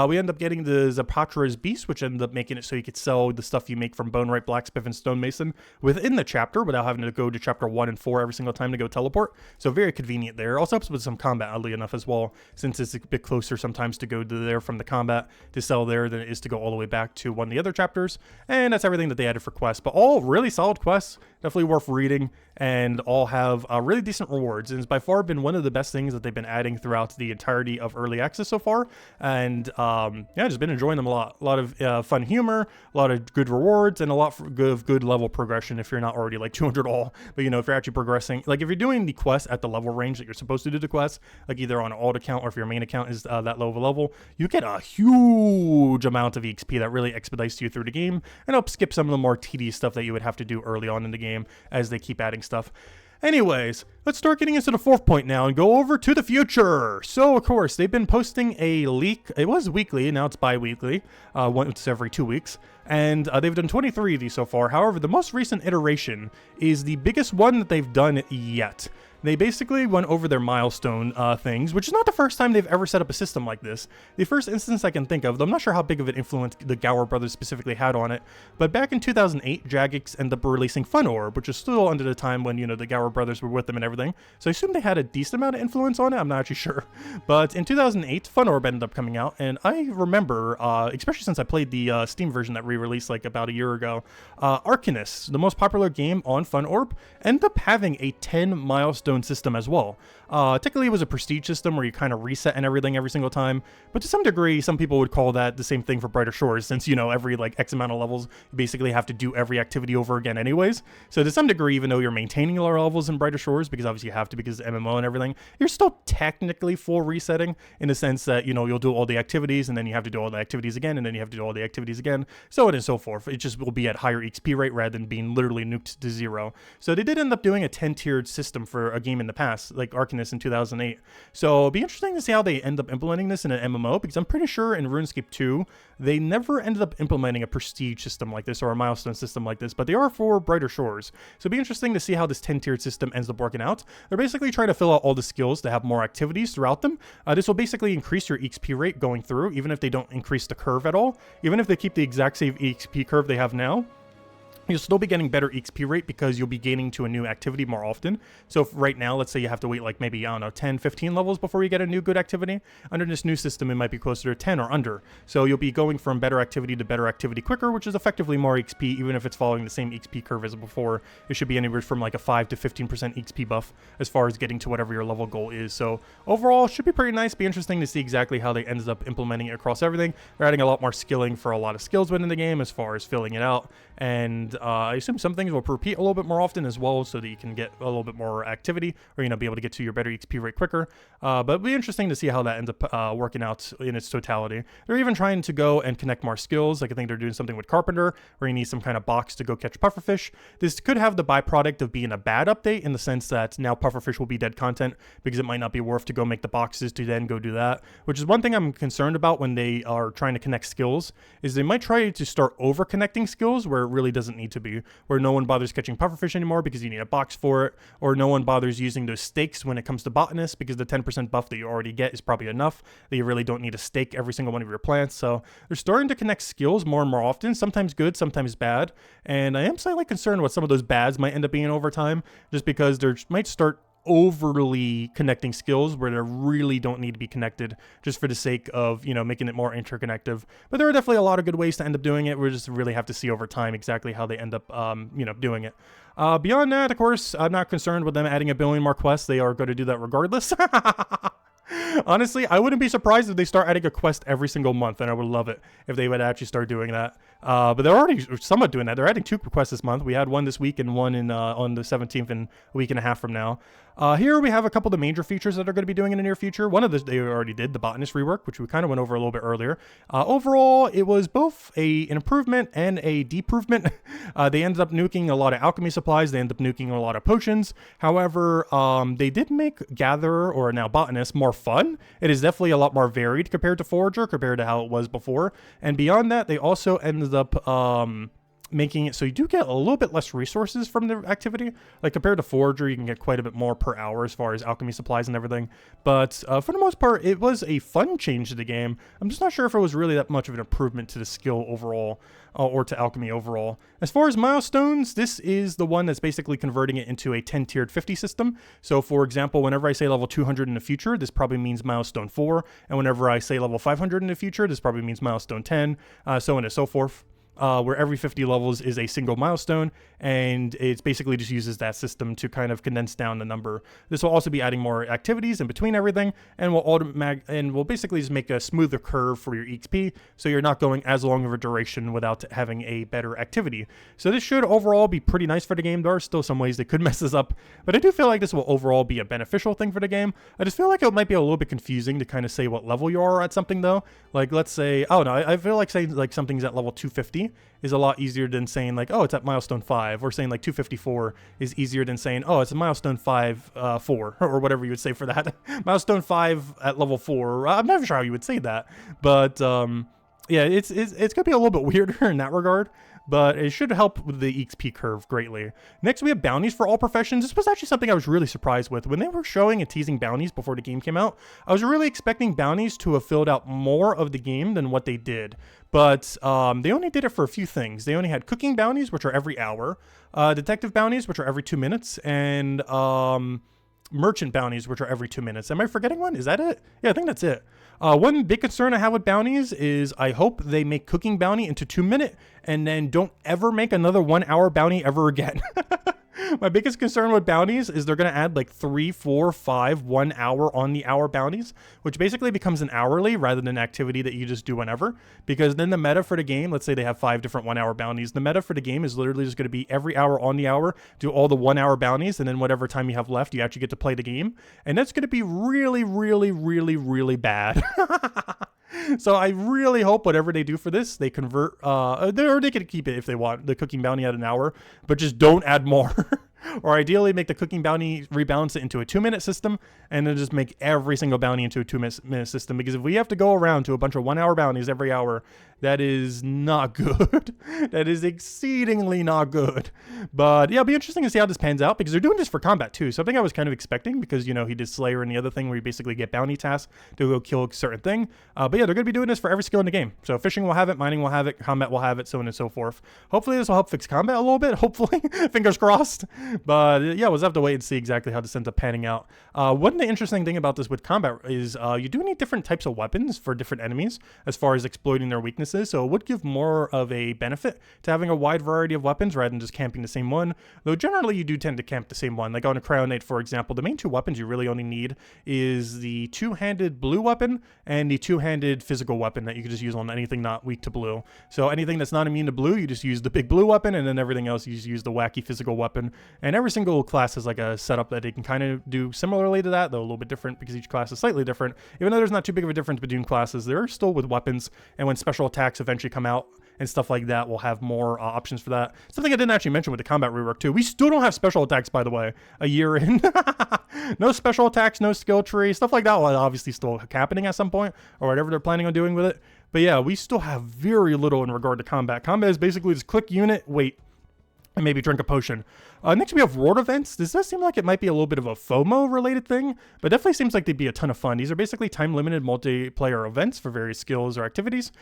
We end up getting the Zapatra's Beast, which ended up making it so you could sell the stuff you make from Boneright Blacksmith and Stonemason within the chapter without having to go to chapter 1 and 4 every single time to go teleport. So very convenient there. Also helps with some combat, oddly enough, as well, since it's a bit closer sometimes to go to there from the combat to sell there than it is to go all the way back to one of the other chapters. And that's everything that they added for quests. But all really solid quests, definitely worth reading, and all have really decent rewards. And it's by far been one of the best things that they've been adding throughout the entirety of early access so far. And yeah, just been enjoying them a lot. A lot of fun humor, a lot of good rewards, and a lot of good level progression if you're not already like 200 all. But if you're actually progressing, like if you're doing the quest at the level range that you're supposed to do the quest, like either on an alt account or if your main account is that low of a level, you get a huge amount of EXP that really expedites you through the game and helps skip some of the more tedious stuff that you would have to do early on in the game as they keep adding stuff. Anyways, let's start getting into the 4th point now and go over to the future. So, of course, they've been posting a leak. It was weekly, now it's bi-weekly, once every 2 weeks. And they've done 23 of these so far. However, the most recent iteration is the biggest one that they've done yet. They basically went over their milestone things, which is not the first time they've ever set up a system like this. The first instance I can think of, though I'm not sure how big of an influence the Gower brothers specifically had on it, but back in 2008, Jagex ended up releasing Fun Orb, which is still under the time when, the Gower brothers were with them and everything. So I assume they had a decent amount of influence on it. I'm not actually sure. But in 2008, Fun Orb ended up coming out, and I remember, especially since I played the Steam version that re-released like about a year ago, Arcanist, the most popular game on Fun Orb, ended up having a 10 milestone system as well. Technically, it was a prestige system where you kind of reset and everything every single time, but to some degree, some people would call that the same thing for Brighter Shores, since, every like X amount of levels, you basically have to do every activity over again anyways. So to some degree, even though you're maintaining lower levels in Brighter Shores, because obviously you have to because it's MMO and everything, you're still technically full resetting in the sense that, you know, you'll do all the activities and then you have to do all the activities again and then you have to do all the activities again, so on and so forth. It just will be at higher XP rate rather than being literally nuked to 0. So they did end up doing a 10-tiered system for a game in the past, like Arcanist in 2008. So it'll be interesting to see how they end up implementing this in an MMO, because I'm pretty sure in RuneScape 2, they never ended up implementing a prestige system like this or a milestone system like this, but they are for Brighter Shores. So it'll be interesting to see how this 10-tiered system ends up working out. They're basically trying to fill out all the skills to have more activities throughout them. This will basically increase your XP rate going through, even if they don't increase the curve at all. Even if they keep the exact same XP curve they have now, you'll still be getting better XP rate because you'll be gaining to a new activity more often. So if right now, let's say you have to wait like maybe, I don't know, 10, 15 levels before you get a new good activity. Under this new system, it might be closer to 10 or under. So you'll be going from better activity to better activity quicker, which is effectively more XP, even if it's following the same XP curve as before. It should be anywhere from like a 5 to 15% XP buff as far as getting to whatever your level goal is. So overall, should be pretty nice. Be interesting to see exactly how they ended up implementing it across everything. They're adding a lot more skilling for a lot of skills within the game as far as filling it out. And I assume some things will repeat a little bit more often as well, so that you can get a little bit more activity, or, you know, be able to get to your better XP rate quicker. But it'll be interesting to see how that ends up working out in its totality. They're even trying to go and connect more skills. Like I think they're doing something with Carpenter, where you need some kind of box to go catch pufferfish. This could have the byproduct of being a bad update in the sense that now pufferfish will be dead content because it might not be worth to go make the boxes to then go do that. Which is one thing I'm concerned about when they are trying to connect skills, is they might try to start over connecting skills where it really doesn't need to be, where no one bothers catching pufferfish anymore because you need a box for it, or no one bothers using those stakes when it comes to botanist because the 10% buff that you already get is probably enough that you really don't need to stake every single one of your plants. So they're starting to connect skills more and more often, sometimes good, sometimes bad, and I am slightly concerned what some of those bads might end up being over time, just because they might start overly connecting skills where they really don't need to be connected just for the sake of, you know, making it more interconnective. But there are definitely a lot of good ways to end up doing it. We just really have to see over time exactly how they end up, you know, doing it. Beyond that, of course, I'm not concerned with them adding a billion more quests. They are going to do that regardless. Honestly, I wouldn't be surprised if they start adding a quest every single month, and I would love it if they would actually start doing that. But they're already somewhat doing that. They're adding 2 quests this month. We had one this week and one in on the 17th and a week and a half from now. Here we have a couple of the major features that are going to be doing in the near future. One of those they already did, the botanist rework, which we kind of went over a little bit earlier. Overall, it was both an improvement and a deprovement. They ended up nuking a lot of alchemy supplies. They ended up nuking a lot of potions. However, they did make Gatherer, or now Botanist, more fun. It is definitely a lot more varied compared to Forager, compared to how it was before. And beyond that, they also ended up making it so you do get a little bit less resources from the activity. Like compared to Forager, you can get quite a bit more per hour as far as alchemy supplies and everything. But for the most part, it was a fun change to the game. I'm just not sure if it was really that much of an improvement to the skill overall, or to alchemy overall. As far as milestones, this is the one that's basically converting it into a 10-tiered 50 system. So for example, whenever I say level 200 in the future, this probably means milestone 4. And whenever I say level 500 in the future, this probably means milestone 10, so on and so forth. Where every 50 levels is a single milestone, and it basically just uses that system to kind of condense down the number. This will also be adding more activities in between everything, and will basically just make a smoother curve for your XP, so you're not going as long of a duration without having a better activity. So this should overall be pretty nice for the game. There are still some ways they could mess this up, but I do feel like this will overall be a beneficial thing for the game. I just feel like it might be a little bit confusing to kind of say what level you are at something though. Like let's say, oh no, I feel like saying like something's at level 250 is a lot easier than saying like, oh, it's at milestone 5, or saying like 254 is easier than saying, oh, it's a milestone 5 4, or whatever you would say for that. Milestone 5 at level 4. I'm not sure how you would say that, but yeah, it's gonna be a little bit weirder in that regard, but it should help with the XP curve greatly. Next, we have bounties for all professions. This was actually something I was really surprised with. When they were showing and teasing bounties before the game came out, I was really expecting bounties to have filled out more of the game than what they did. But they only did it for a few things. They only had cooking bounties, which are every hour, detective bounties, which are every 2 minutes, and merchant bounties, which are every 2 minutes. Am I forgetting one? Is that it? Yeah, I think that's it. One big concern I have with bounties is I hope they make cooking bounty into 2 minute and then don't ever make another 1 hour bounty ever again. My biggest concern with bounties is they're going to add like 3, 4, 5, 1 hour on the hour bounties, which basically becomes an hourly rather than an activity that you just do whenever. Because then the meta for the game, let's say they have 5 different 1 hour bounties. The meta for the game is literally just going to be every hour on the hour, do all the 1 hour bounties, and then whatever time you have left, you actually get to play the game. And that's going to be really, really, really, really bad. So I really hope whatever they do for this, they convert, or they can keep it if they want, the cooking bounty at an hour, but just don't add more. Or ideally make the cooking bounty, rebalance it into a 2-minute system, and then just make every single bounty into a 2-minute system. Because if we have to go around to a bunch of 1 hour bounties every hour, that is not good. That is exceedingly not good. But yeah, it'll be interesting to see how this pans out, because they're doing this for combat too. Something I was kind of expecting, because, you know, he did Slayer and the other thing where you basically get bounty tasks to go kill a certain thing. But yeah, they're going to be doing this for every skill in the game. So fishing will have it, mining will have it, combat will have it, so on and so forth. Hopefully this will help fix combat a little bit, hopefully. Fingers crossed. But yeah, we'll just have to wait and see exactly how this ends up panning out. One of the interesting thing about this with combat is you do need different types of weapons for different enemies as far as exploiting their weaknesses. So it would give more of a benefit to having a wide variety of weapons rather than just camping the same one. Though generally you do tend to camp the same one. Like on a Cryo Knight, for example, the main 2 weapons you really only need is the 2-handed blue weapon and the 2-handed physical weapon that you can just use on anything not weak to blue. So anything that's not immune to blue, you just use the big blue weapon, and then everything else you just use the wacky physical weapon. And every single class has like a setup that they can kind of do similarly to that, though a little bit different because each class is slightly different. Even though there's not too big of a difference between classes, there are still with weapons, and when special attacks eventually come out and stuff like that, we'll have more options for that. Something I didn't actually mention with the combat rework too, we still don't have special attacks, by the way, a year in. No special attacks, no skill tree, stuff like that will obviously still happening at some point, or whatever they're planning on doing with it. But yeah, we still have very little in regard to combat. Combat is basically just click unit, wait, and maybe drink a potion. Next we have reward events. This does seem like it might be a little bit of a FOMO related thing, but definitely seems like they'd be a ton of fun. These are basically time limited multiplayer events for various skills or activities.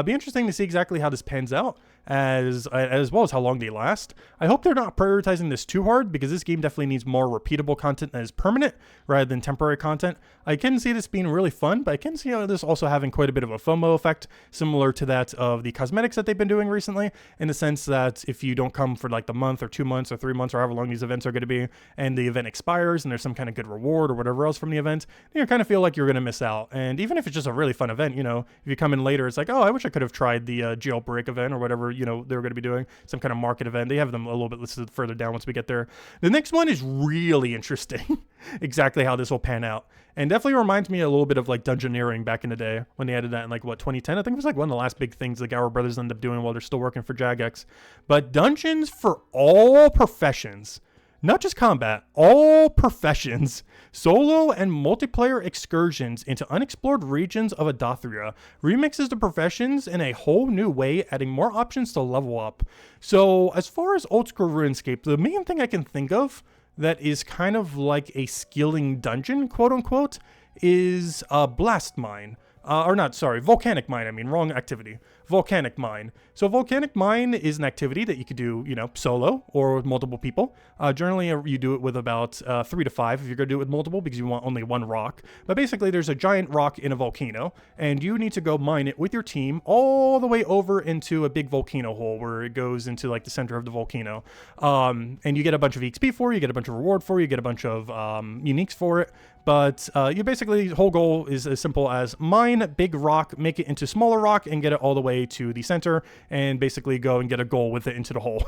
Be interesting to see exactly how this pans out, as well as how long they last. I hope they're not prioritizing this too hard, because this game definitely needs more repeatable content that is permanent rather than temporary content. I can see this being really fun, but I can see how this also having quite a bit of a FOMO effect, similar to that of the cosmetics that they've been doing recently, in the sense that if you don't come for like the month or 2 months or 3 months or however long these events are going to be, and the event expires and there's some kind of good reward or whatever else from the event, you kind of feel like you're going to miss out. And even if it's just a really fun event, you know, if you come in later, it's like, oh, I wish I could have tried the jailbreak event or whatever, you know, they were going to be doing, some kind of market event. They have them a little bit listed further down once we get there. The next one is really interesting, exactly how this will pan out. And definitely reminds me a little bit of like Dungeoneering back in the day when they added that in like, what, 2010? I think it was like one of the last big things the Gower brothers ended up doing while they're still working for Jagex. But dungeons for all professions. Not just combat, all professions, solo and multiplayer excursions into unexplored regions of Adothria, remixes the professions in a whole new way, adding more options to level up. So as far as old school RuneScape, the main thing I can think of that is kind of like a skilling dungeon, quote unquote, is Blast Mine. Volcanic Mine, I mean, wrong activity. Volcanic Mine. So Volcanic Mine is an activity that you could do, you know, solo or with multiple people. Generally, you do it with about 3 to 5 if you're going to do it with multiple, because you want only one rock. But basically, there's a giant rock in a volcano, and you need to go mine it with your team all the way over into a big volcano hole where it goes into like the center of the volcano. And you get a bunch of XP for it, you get a bunch of reward for it, you get a bunch of uniques for it. But you basically, whole goal is as simple as mine big rock, make it into smaller rock, and get it all the way to the center, and basically go and get a goal with it into the hole.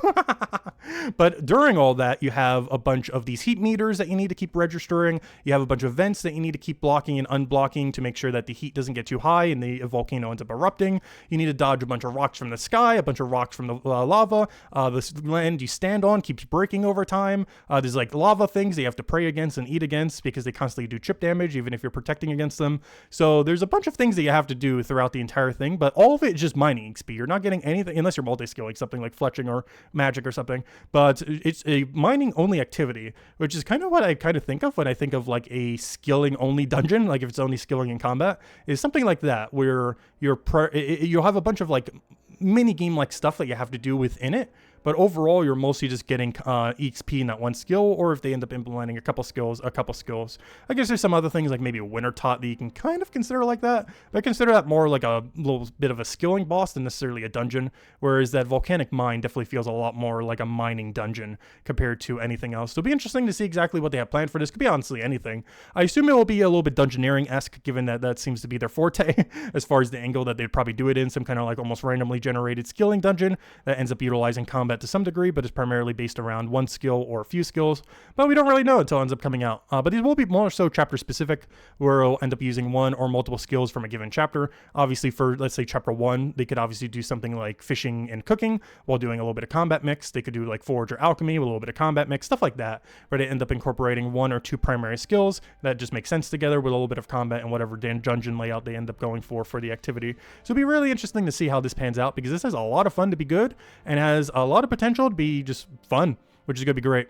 But during all that, you have a bunch of these heat meters that you need to keep registering. You have a bunch of vents that you need to keep blocking and unblocking to make sure that the heat doesn't get too high and the volcano ends up erupting. You need to dodge a bunch of rocks from the sky, a bunch of rocks from the lava. The land you stand on keeps breaking over time. There's like lava things that you have to pray against and eat against because they constantly do chip damage even if you're protecting against them. So there's a bunch of things that you have to do throughout the entire thing, but all of it is just mining XP. You're not getting anything unless you're multi-skill, like something like fletching or magic or something, but it's a mining only activity, which is kind of what I kind of think of when I think of like a skilling only dungeon. Like if it's only skilling in combat, is something like that where you'll have a bunch of like mini game like stuff that you have to do within it, but overall you're mostly just getting EXP in that one skill, or if they end up implementing a couple skills. I guess there's some other things like maybe a winter tot that you can kind of consider like that, but I consider that more like a little bit of a skilling boss than necessarily a dungeon, whereas that volcanic mine definitely feels a lot more like a mining dungeon compared to anything else. So it'll be interesting to see exactly what they have planned for this. Could be honestly anything. I assume it will be a little bit dungeoneering-esque, given that that seems to be their forte as far as the angle that they'd probably do it in, some kind of like almost randomly generated skilling dungeon that ends up utilizing combat to some degree, but is primarily based around one skill or a few skills. But we don't really know until it ends up coming out. But these will be more so chapter specific, where it'll end up using one or multiple skills from a given chapter. Obviously for, let's say, chapter 1, they could obviously do something like fishing and cooking while doing a little bit of combat mix. They could do like forge or alchemy with a little bit of combat mix, stuff like that, where they end up incorporating one or two primary skills that just make sense together with a little bit of combat and whatever dungeon layout they end up going for the activity. So it'll be really interesting to see how this pans out, because this has a lot of fun to be good and has a lot of potential to be just fun, which is going to be great.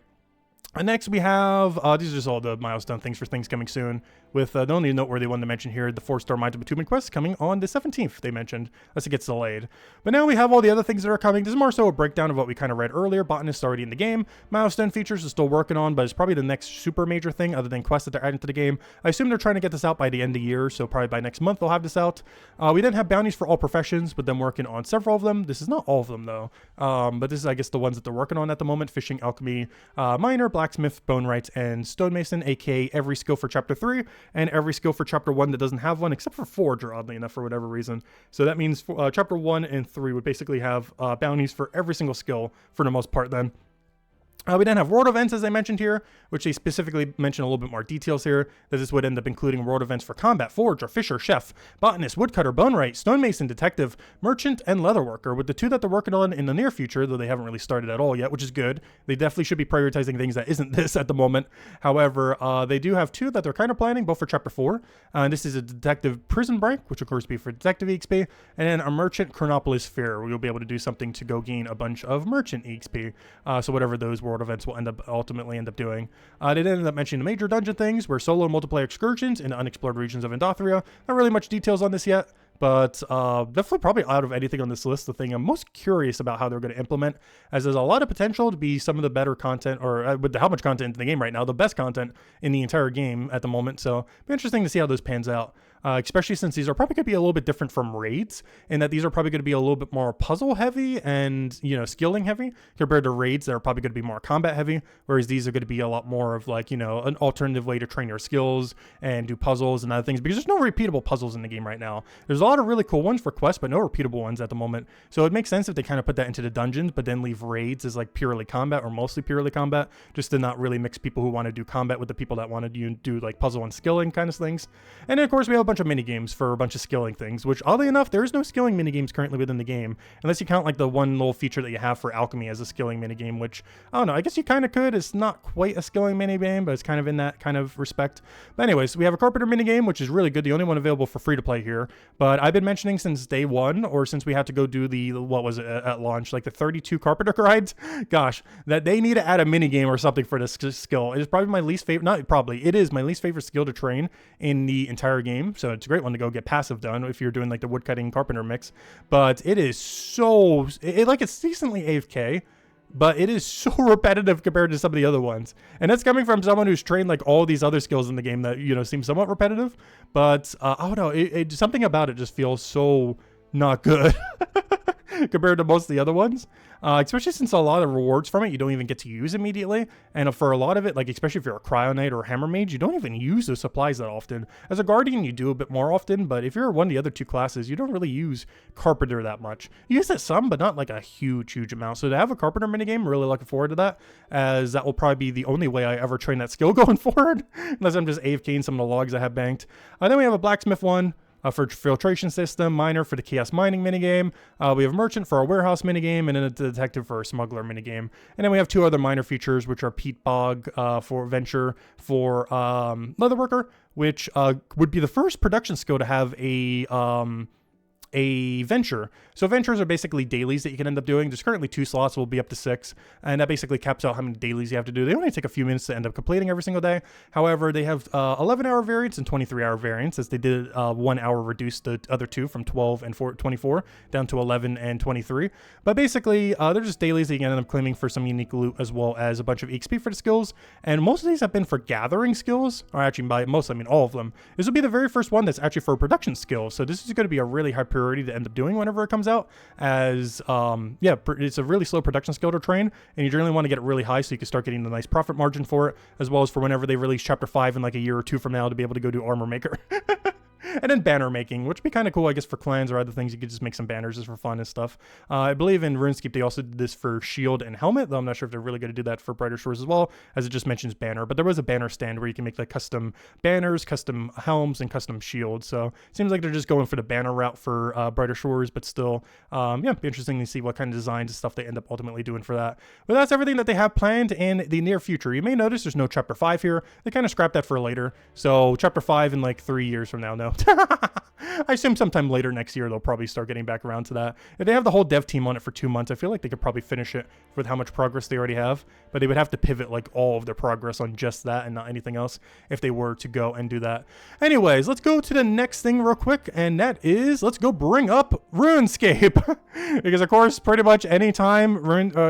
And next we have, these are just all the milestone things for things coming soon, with the only noteworthy one to mention here, the 4-star Mind of Bitumen quest coming on the 17th, they mentioned, unless it gets delayed. But now we have all the other things that are coming. This is more so a breakdown of what we kind of read earlier. Botanist's already in the game. Milestone features are still working on, but it's probably the next super major thing other than quests that they're adding to the game. I assume they're trying to get this out by the end of the year, so probably by next month they'll have this out. We then have bounties for all professions, with them working on several of them. This is not all of them though, but this is, I guess, the ones that they're working on at the moment: fishing, alchemy, miner, blacksmith, bone wright, and stonemason, aka every skill for chapter 3 and every skill for chapter 1 that doesn't have one, except for forger, oddly enough, for whatever reason. So that means chapter 1 and 3 would basically have bounties for every single skill for the most part then. We then have world events, as I mentioned here, which they specifically mention a little bit more details here, that this would end up including world events for combat, forger, fisher, chef, botanist, woodcutter, bone wright, stonemason, detective, merchant, and leatherworker, with the two that they're working on in the near future, though they haven't really started at all yet, which is good. They definitely should be prioritizing things that isn't this at the moment. However, they do have two that they're kind of planning, both for chapter 4. This is a detective prison break, which of course would be for detective EXP, and then a merchant Chronopolis fair, where you'll be able to do something to go gain a bunch of merchant EXP. So whatever those world events will ultimately end up doing. They then end up mentioning the major dungeon things, where solo and multiplayer excursions in the unexplored regions of Endothria. Not really much details on this yet, but definitely probably out of anything on this list, the thing I'm most curious about how they're going to implement, as there's a lot of potential to be some of the better content, or with how much content in the game right now, the best content in the entire game at the moment. So it'll be interesting to see how those pans out. Especially since these are probably going to be a little bit different from raids, in that these are probably going to be a little bit more puzzle heavy and, you know, skilling heavy, compared to raids that are probably going to be more combat heavy, whereas these are going to be a lot more of, like, you know, an alternative way to train your skills and do puzzles and other things, because there's no repeatable puzzles in the game right now. There's a lot of really cool ones for quests, but no repeatable ones at the moment. So it makes sense if they kind of put that into the dungeons, but then leave raids as like purely combat, or mostly purely combat, just to not really mix people who want to do combat with the people that want to do like puzzle and skilling kind of things. And then of course we have a bunch of mini games for a bunch of skilling things, which oddly enough, there is no skilling mini games currently within the game, unless you count like the one little feature that you have for alchemy as a skilling mini game, which I don't know, I guess you kind of could. It's not quite a skilling mini game, but it's kind of in that kind of respect. But anyways, we have a carpenter mini game, which is really good, the only one available for free to play here, but I've been mentioning since day one, or since we had to go do the, what was it at launch, like the 32 carpenter rides, gosh, that they need to add a mini game or something for this skill. It is probably my least favorite, not probably, it is my least favorite skill to train in the entire game, so it's a great one to go get passive done if you're doing like the woodcutting carpenter mix. But it is so, like, it's decently AFK, but it is so repetitive compared to some of the other ones, and that's coming from someone who's trained like all these other skills in the game that, you know, seem somewhat repetitive. But I don't know, something about it just feels so not good compared to most of the other ones, especially since a lot of rewards from it you don't even get to use immediately, and for a lot of it, like especially if you're a cryo knight or a hammer mage, you don't even use those supplies that often. As a guardian you do a bit more often, but if you're one of the other two classes, you don't really use carpenter that much. You use it some, but not like a huge amount. So to have a carpenter minigame, I'm really looking forward to that, as that will probably be the only way I ever train that skill going forward, unless I'm just AFKing some of the logs I have banked. Then we have a blacksmith one, for filtration system, miner for the chaos mining minigame. We have merchant for our warehouse minigame, and then a detective for our smuggler minigame. And then we have two other minor features, which are peat bog for venture for leatherworker, which would be the first production skill to have a a venture. So ventures are basically dailies that you can end up doing. There's currently 2 slots, will be up to 6, and that basically caps out how many dailies you have to do. They only take a few minutes to end up completing every single day. However, they have 11-hour variants and 23-hour variants, as they did 1 hour reduce the other 2 from 12 and 24 down to 11 and 23. But basically, they're just dailies that you can end up claiming for some unique loot, as well as a bunch of XP for the skills. And most of these have been for gathering skills, or actually by most, I mean all of them. This will be the very first one that's actually for a production skill. So this is going to be a really high priority to end up doing whenever it comes out, as it's a really slow production skill to train, and you generally want to get it really high so you can start getting the nice profit margin for it, as well as for whenever they release chapter 5 in like a year or 2 from now to be able to go do armor maker. And then banner making, which would be kind of cool, I guess, for clans or other things. You could just make some banners just for fun and stuff. I believe in RuneScape they also did this for shield and helmet, though I'm not sure if they're really going to do that for Brighter Shores as well, as it just mentions banner. But there was a banner stand where you can make like custom banners, custom helms, and custom shields. So it seems like they're just going for the banner route for Brighter Shores, but still, be interesting to see what kind of designs and stuff they end up ultimately doing for that. But that's everything that they have planned in the near future. You may notice there's no chapter 5 here. They kind of scrapped that for later. So chapter 5 in like 3 years from now, no. I assume sometime later next year they'll probably start getting back around to that. If they have the whole dev team on it for 2 months, I feel like they could probably finish it with how much progress they already have. But they would have to pivot like all of their progress on just that and not anything else if they were to go and do that. Anyways, let's go to the next thing real quick, and that is, let's go bring up RuneScape. Because of course, pretty much anytime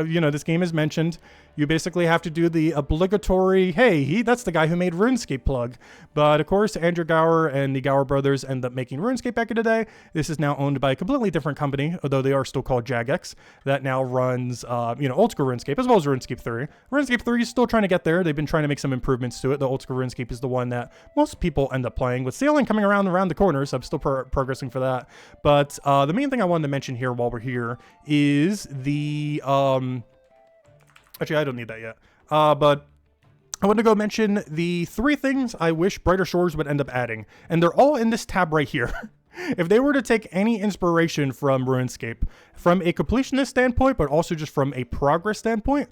this game is mentioned, you basically have to do the obligatory, hey, that's the guy who made RuneScape plug. But of course, Andrew Gower and the Gower brothers end up making RuneScape back in the day. This is now owned by a completely different company, although they are still called Jagex, that now runs, old school RuneScape, as well as RuneScape 3. RuneScape 3 is still trying to get there. They've been trying to make some improvements to it. The old school RuneScape is the one that most people end up playing, with sailing coming around the corner, so I'm still progressing for that. But the main thing I wanted to mention here while we're here is the, actually, I don't need that yet. But I want to go mention the 3 things I wish Brighter Shores would end up adding. And they're all in this tab right here. If they were to take any inspiration from RuneScape, from a completionist standpoint, but also just from a progress standpoint,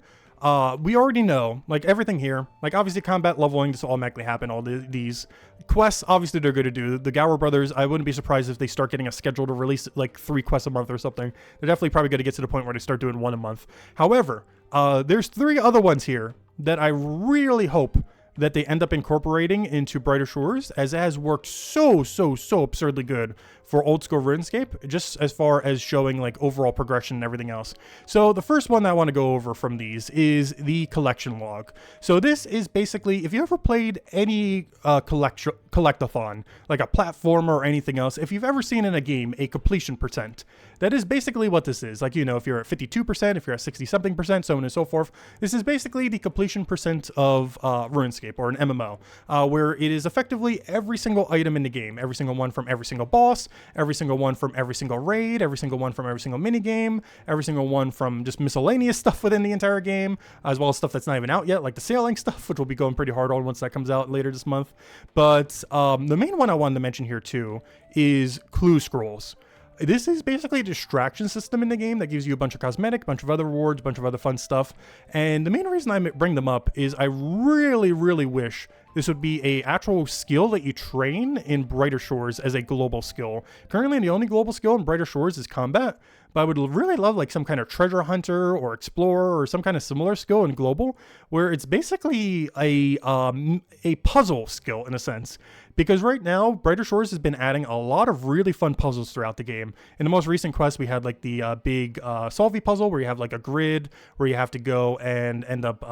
we already know, like, everything here, like, obviously combat leveling, this will automatically happen, all these quests, obviously they're going to do. The Gower brothers, I wouldn't be surprised if they start getting a schedule to release like 3 quests a month or something. They're definitely probably going to get to the point where they start doing 1 a month. However, there's 3 other ones here that I really hope that they end up incorporating into Brighter Shores, as it has worked so absurdly good for old school RuneScape, just as far as showing like overall progression and everything else. So the first one that I want to go over from these is the collection log. So this is basically, if you ever played any collectathon, like a platformer or anything else, if you've ever seen in a game a completion percent, that is basically what this is. Like, if you're at 52%, if you're at 60 something percent, so on and so forth, this is basically the completion percent of RuneScape, or an MMO, where it is effectively every single item in the game, every single one from every single boss, every single one from every single raid, every single one from every single mini game, every single one from just miscellaneous stuff within the entire game, as well as stuff that's not even out yet, like the sailing stuff, which we'll be going pretty hard on once that comes out later this month. But the main one I wanted to mention here too is clue scrolls. This is basically a distraction system in the game that gives you a bunch of cosmetic, a bunch of other rewards, a bunch of other fun stuff. And the main reason I bring them up is I really wish this would be a actual skill that you train in Brighter Shores as a global skill. Currently, the only global skill in Brighter Shores is combat, but I would really love like some kind of treasure hunter or explorer or some kind of similar skill in global, where it's basically a puzzle skill in a sense. Because right now, Brighter Shores has been adding a lot of really fun puzzles throughout the game. In the most recent quest, we had like the big Solvey puzzle, where you have like a grid where you have to go and end up,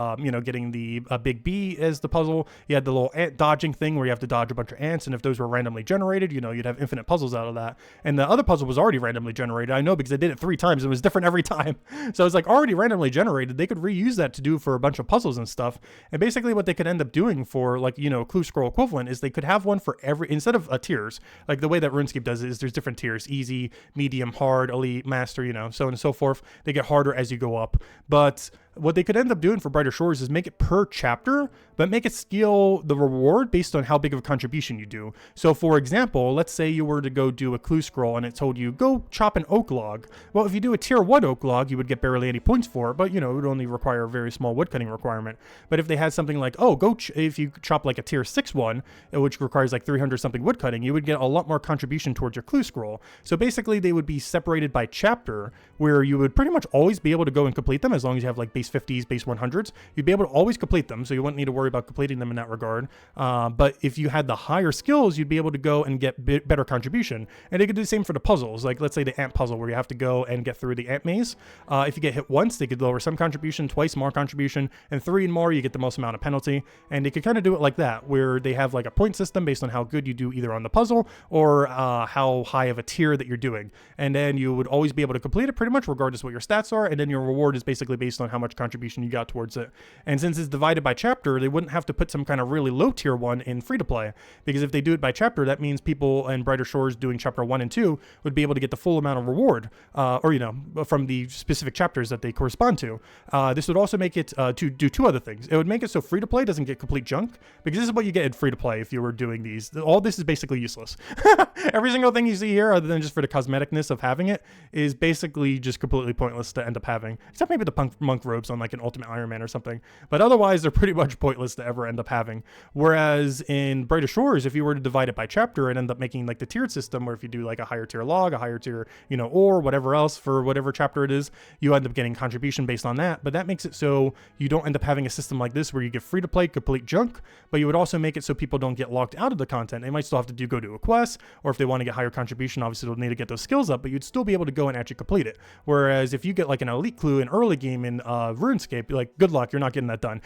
getting the big bee as the puzzle. You had the little ant dodging thing where you have to dodge a bunch of ants, and if those were randomly generated, you'd have infinite puzzles out of that. And the other puzzle was already randomly generated. I know because I did it 3 times. It was different every time. So it's like already randomly generated. They could reuse that to do for a bunch of puzzles and stuff. And basically what they could end up doing for like, clue scroll equivalent is they could have one for every, instead of tiers, like the way that RuneScape does it is there's different tiers: easy, medium, hard, elite, master, so on and so forth. They get harder as you go up. But what they could end up doing for Brighter Shores is make it per chapter, but make it scale the reward based on how big of a contribution you do. So for example, let's say you were to go do a clue scroll and it told you, go chop an oak log. Well, if you do a tier 1 oak log, you would get barely any points for it, but it would only require a very small woodcutting requirement. But if they had something like, oh, if you chop like a tier 6 one, which requires like 300 something woodcutting, you would get a lot more contribution towards your clue scroll. So basically they would be separated by chapter, where you would pretty much always be able to go and complete them as long as you have like base 50s, base 100s. You'd be able to always complete them, so you wouldn't need to worry about completing them in that regard. But if you had the higher skills, you'd be able to go and get better contribution. And they could do the same for the puzzles. Like let's say the ant puzzle where you have to go and get through the ant maze. If you get hit once, they could lower some contribution, twice more contribution, and 3 and more, you get the most amount of penalty. And they could kind of do it like that, where they have like a point system based on how good you do either on the puzzle or how high of a tier that you're doing. And then you would always be able to complete it pretty much regardless of what your stats are, and then your reward is basically based on how much contribution you got towards it. And since it's divided by chapter, they wouldn't have to put some kind of really low tier one in free to play, because if they do it by chapter, that means people in Brighter Shores doing chapter 1 and 2 would be able to get the full amount of reward, from the specific chapters that they correspond to. This would also make it to do 2 other things. It would make it so free to play doesn't get complete junk, because this is what you get in free to play if you were doing these. All this is basically useless. Every single thing you see here, other than just for the cosmeticness of having it, is basically just completely pointless to end up having, except maybe the monk robes on like an Ultimate Iron Man or something. But otherwise, they're pretty much pointless to ever end up having. Whereas in Brighter Shores, if you were to divide it by chapter and end up making like the tiered system, where if you do like a higher tier log, a higher tier, or whatever else for whatever chapter it is, you end up getting contribution based on that. But that makes it so you don't end up having a system like this where you get free to play complete junk, but you would also make it so people don't get locked out of the content. They might still have to go do a quest, or if they want to get higher contribution, obviously they'll need to get those skills up, but you'd still be able to go and actually complete it. Whereas if you get like an elite clue in early game in RuneScape, like good luck, you're not getting that done.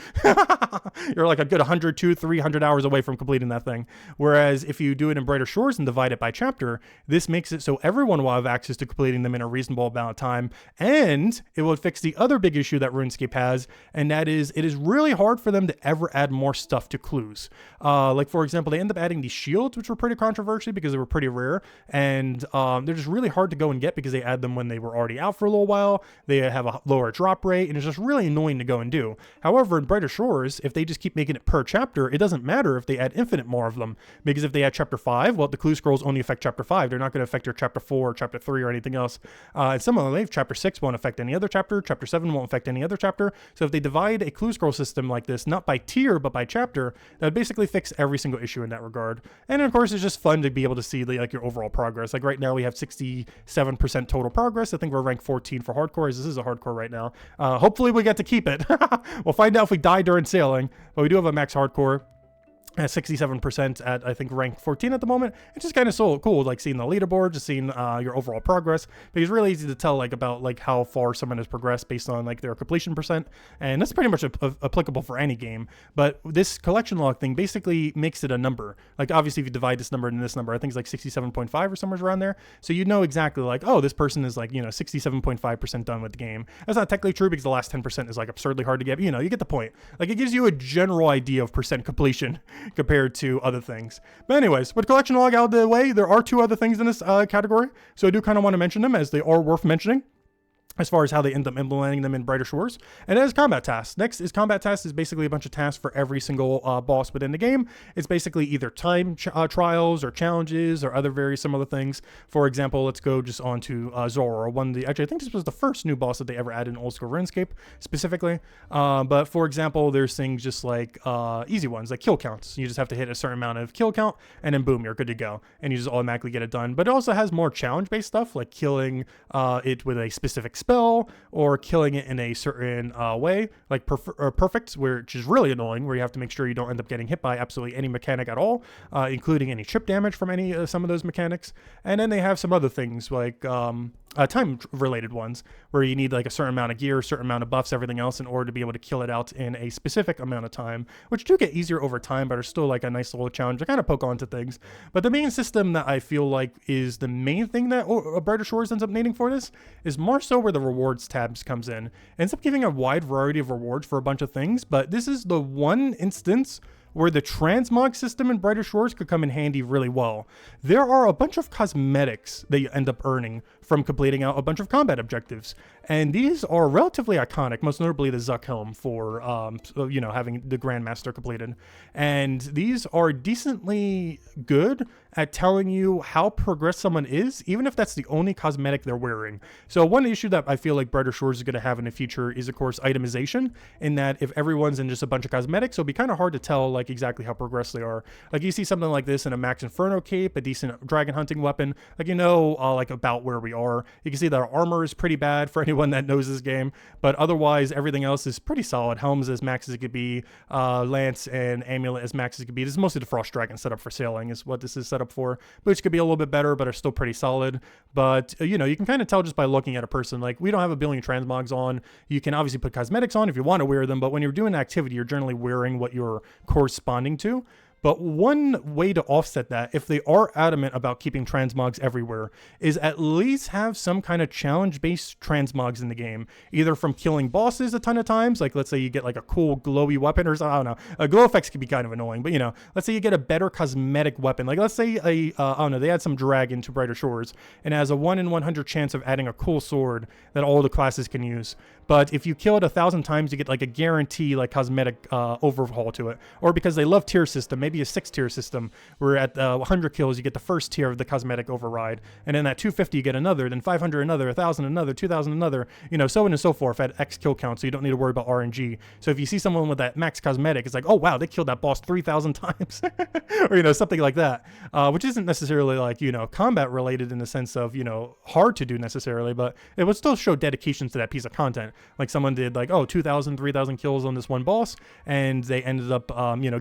You're like a good 100, 200, 300 hours away from completing that thing. Whereas if you do it in Brighter Shores and divide it by chapter, this makes it so everyone will have access to completing them in a reasonable amount of time, and it will fix the other big issue that RuneScape has, and that is it is really hard for them to ever add more stuff to clues. Like for example, they end up adding these shields, which were pretty controversial because they were pretty rare, and they're just really hard to go and get because they add them when they were already out for a little while. They have a lower drop rate, and it's just really annoying to go and do. However, in Brighter Shores, if they just keep making it per chapter, it doesn't matter if they add infinite more of them, because if they add chapter 5, well, the clue scrolls only affect chapter 5. They're not going to affect your chapter 4 or chapter 3 or anything else. And similarly, if chapter 6 won't affect any other chapter, chapter 7 won't affect any other chapter. So if they divide a clue scroll system like this, not by tier, but by chapter, that would basically fix every single issue in that regard. And of course, it's just fun to be able to see like your overall progress. Like right now, we have 67% total progress. I think we're ranked 14 for hardcore, as this is a hardcore right now. Hopefully we get to keep it. We'll find out if we die during sailing, but we do have a max hardcore at 67% at, I think, rank 14 at the moment. It's just kind of so cool, like seeing the leaderboard, just seeing your overall progress. But it's really easy to tell like about like how far someone has progressed based on like their completion percent. And that's pretty much applicable for any game. But this collection log thing basically makes it a number. Like obviously if you divide this number and this number, I think it's like 67.5 or somewhere around there. So you know exactly like, oh, this person is like, 67.5% done with the game. That's not technically true because the last 10% is like absurdly hard to get. You get the point. Like it gives you a general idea of percent completion compared to other things. But anyways, with collection log out of the way, there are 2 other things in this category. So I do kind of want to mention them as they are worth mentioning as far as how they end up implementing them in Brighter Shores. And that is combat tasks. Next is combat tasks is basically a bunch of tasks for every single boss within the game. It's basically either time trials or challenges or other very similar things. For example, let's go just on to Zora. Actually, I think this was the first new boss that they ever added in old school RuneScape specifically. But for example, there's things just like easy ones, like kill counts. You just have to hit a certain amount of kill count and then boom, you're good to go. And you just automatically get it done. But it also has more challenge-based stuff like killing it with a specific spell or killing it in a certain way, like perfect, which is really annoying, where you have to make sure you don't end up getting hit by absolutely any mechanic at all, including any chip damage from some of those mechanics. And then they have some other things like time related ones where you need like a certain amount of gear, a certain amount of buffs, everything else in order to be able to kill it out in a specific amount of time, which do get easier over time, but are still like a nice little challenge to kind of poke onto things. But the main system that I feel like is the main thing that Brighter Shores ends up needing for this is more so where the rewards tabs comes in. It ends up giving a wide variety of rewards for a bunch of things, but this is the one instance where the transmog system in Brighter Shores could come in handy really well. There are a bunch of cosmetics that you end up earning from completing out a bunch of combat objectives. And these are relatively iconic, most notably the Zuck helm for, having the Grandmaster completed. And these are decently good at telling you how progressed someone is, even if that's the only cosmetic they're wearing. So one issue that I feel like Brighter Shores is going to have in the future is, of course, itemization, in that if everyone's in just a bunch of cosmetics, it'll be kind of hard to tell like exactly how progressed they are. Like you see something like this in a Max Inferno cape, a decent dragon hunting weapon, like like about where we are. You can see that our armor is pretty bad for anyone that knows this game, but otherwise everything else is pretty solid. Helms as max as it could be, lance and amulet as max as it could be. This is mostly the Frost Dragon setup for sailing is what this is set up for, which could be a little bit better, but are still pretty solid. But you can kind of tell just by looking at a person. Like, we don't have a billion transmogs on. You can obviously put cosmetics on if you want to wear them, but when you're doing an activity, you're generally wearing what you're corresponding to. But one way to offset that, if they are adamant about keeping transmogs everywhere, is at least have some kind of challenge-based transmogs in the game, either from killing bosses a ton of times, like let's say you get like a cool glowy weapon or something, I don't know. Glow effects can be kind of annoying, but let's say you get a better cosmetic weapon. Like let's say they add some dragon to Brighter Shores and has a 1 in 100 chance of adding a cool sword that all the classes can use. But if you kill it 1,000 times, you get like a guarantee like cosmetic overhaul to it. Or because they love tier system, maybe a 6-tier system where at 100 kills you get the first tier of the cosmetic override, and then at 250 you get another, then 500 another, 1,000 another, 2,000 another, so on and so forth at X kill count, so you don't need to worry about RNG. So if you see someone with that max cosmetic, it's like, oh wow, they killed that boss 3,000 times, or something like that, which isn't necessarily like combat related in the sense of hard to do necessarily, but it would still show dedication to that piece of content. Like someone did like 2,000, 3,000 kills on this one boss, and they ended up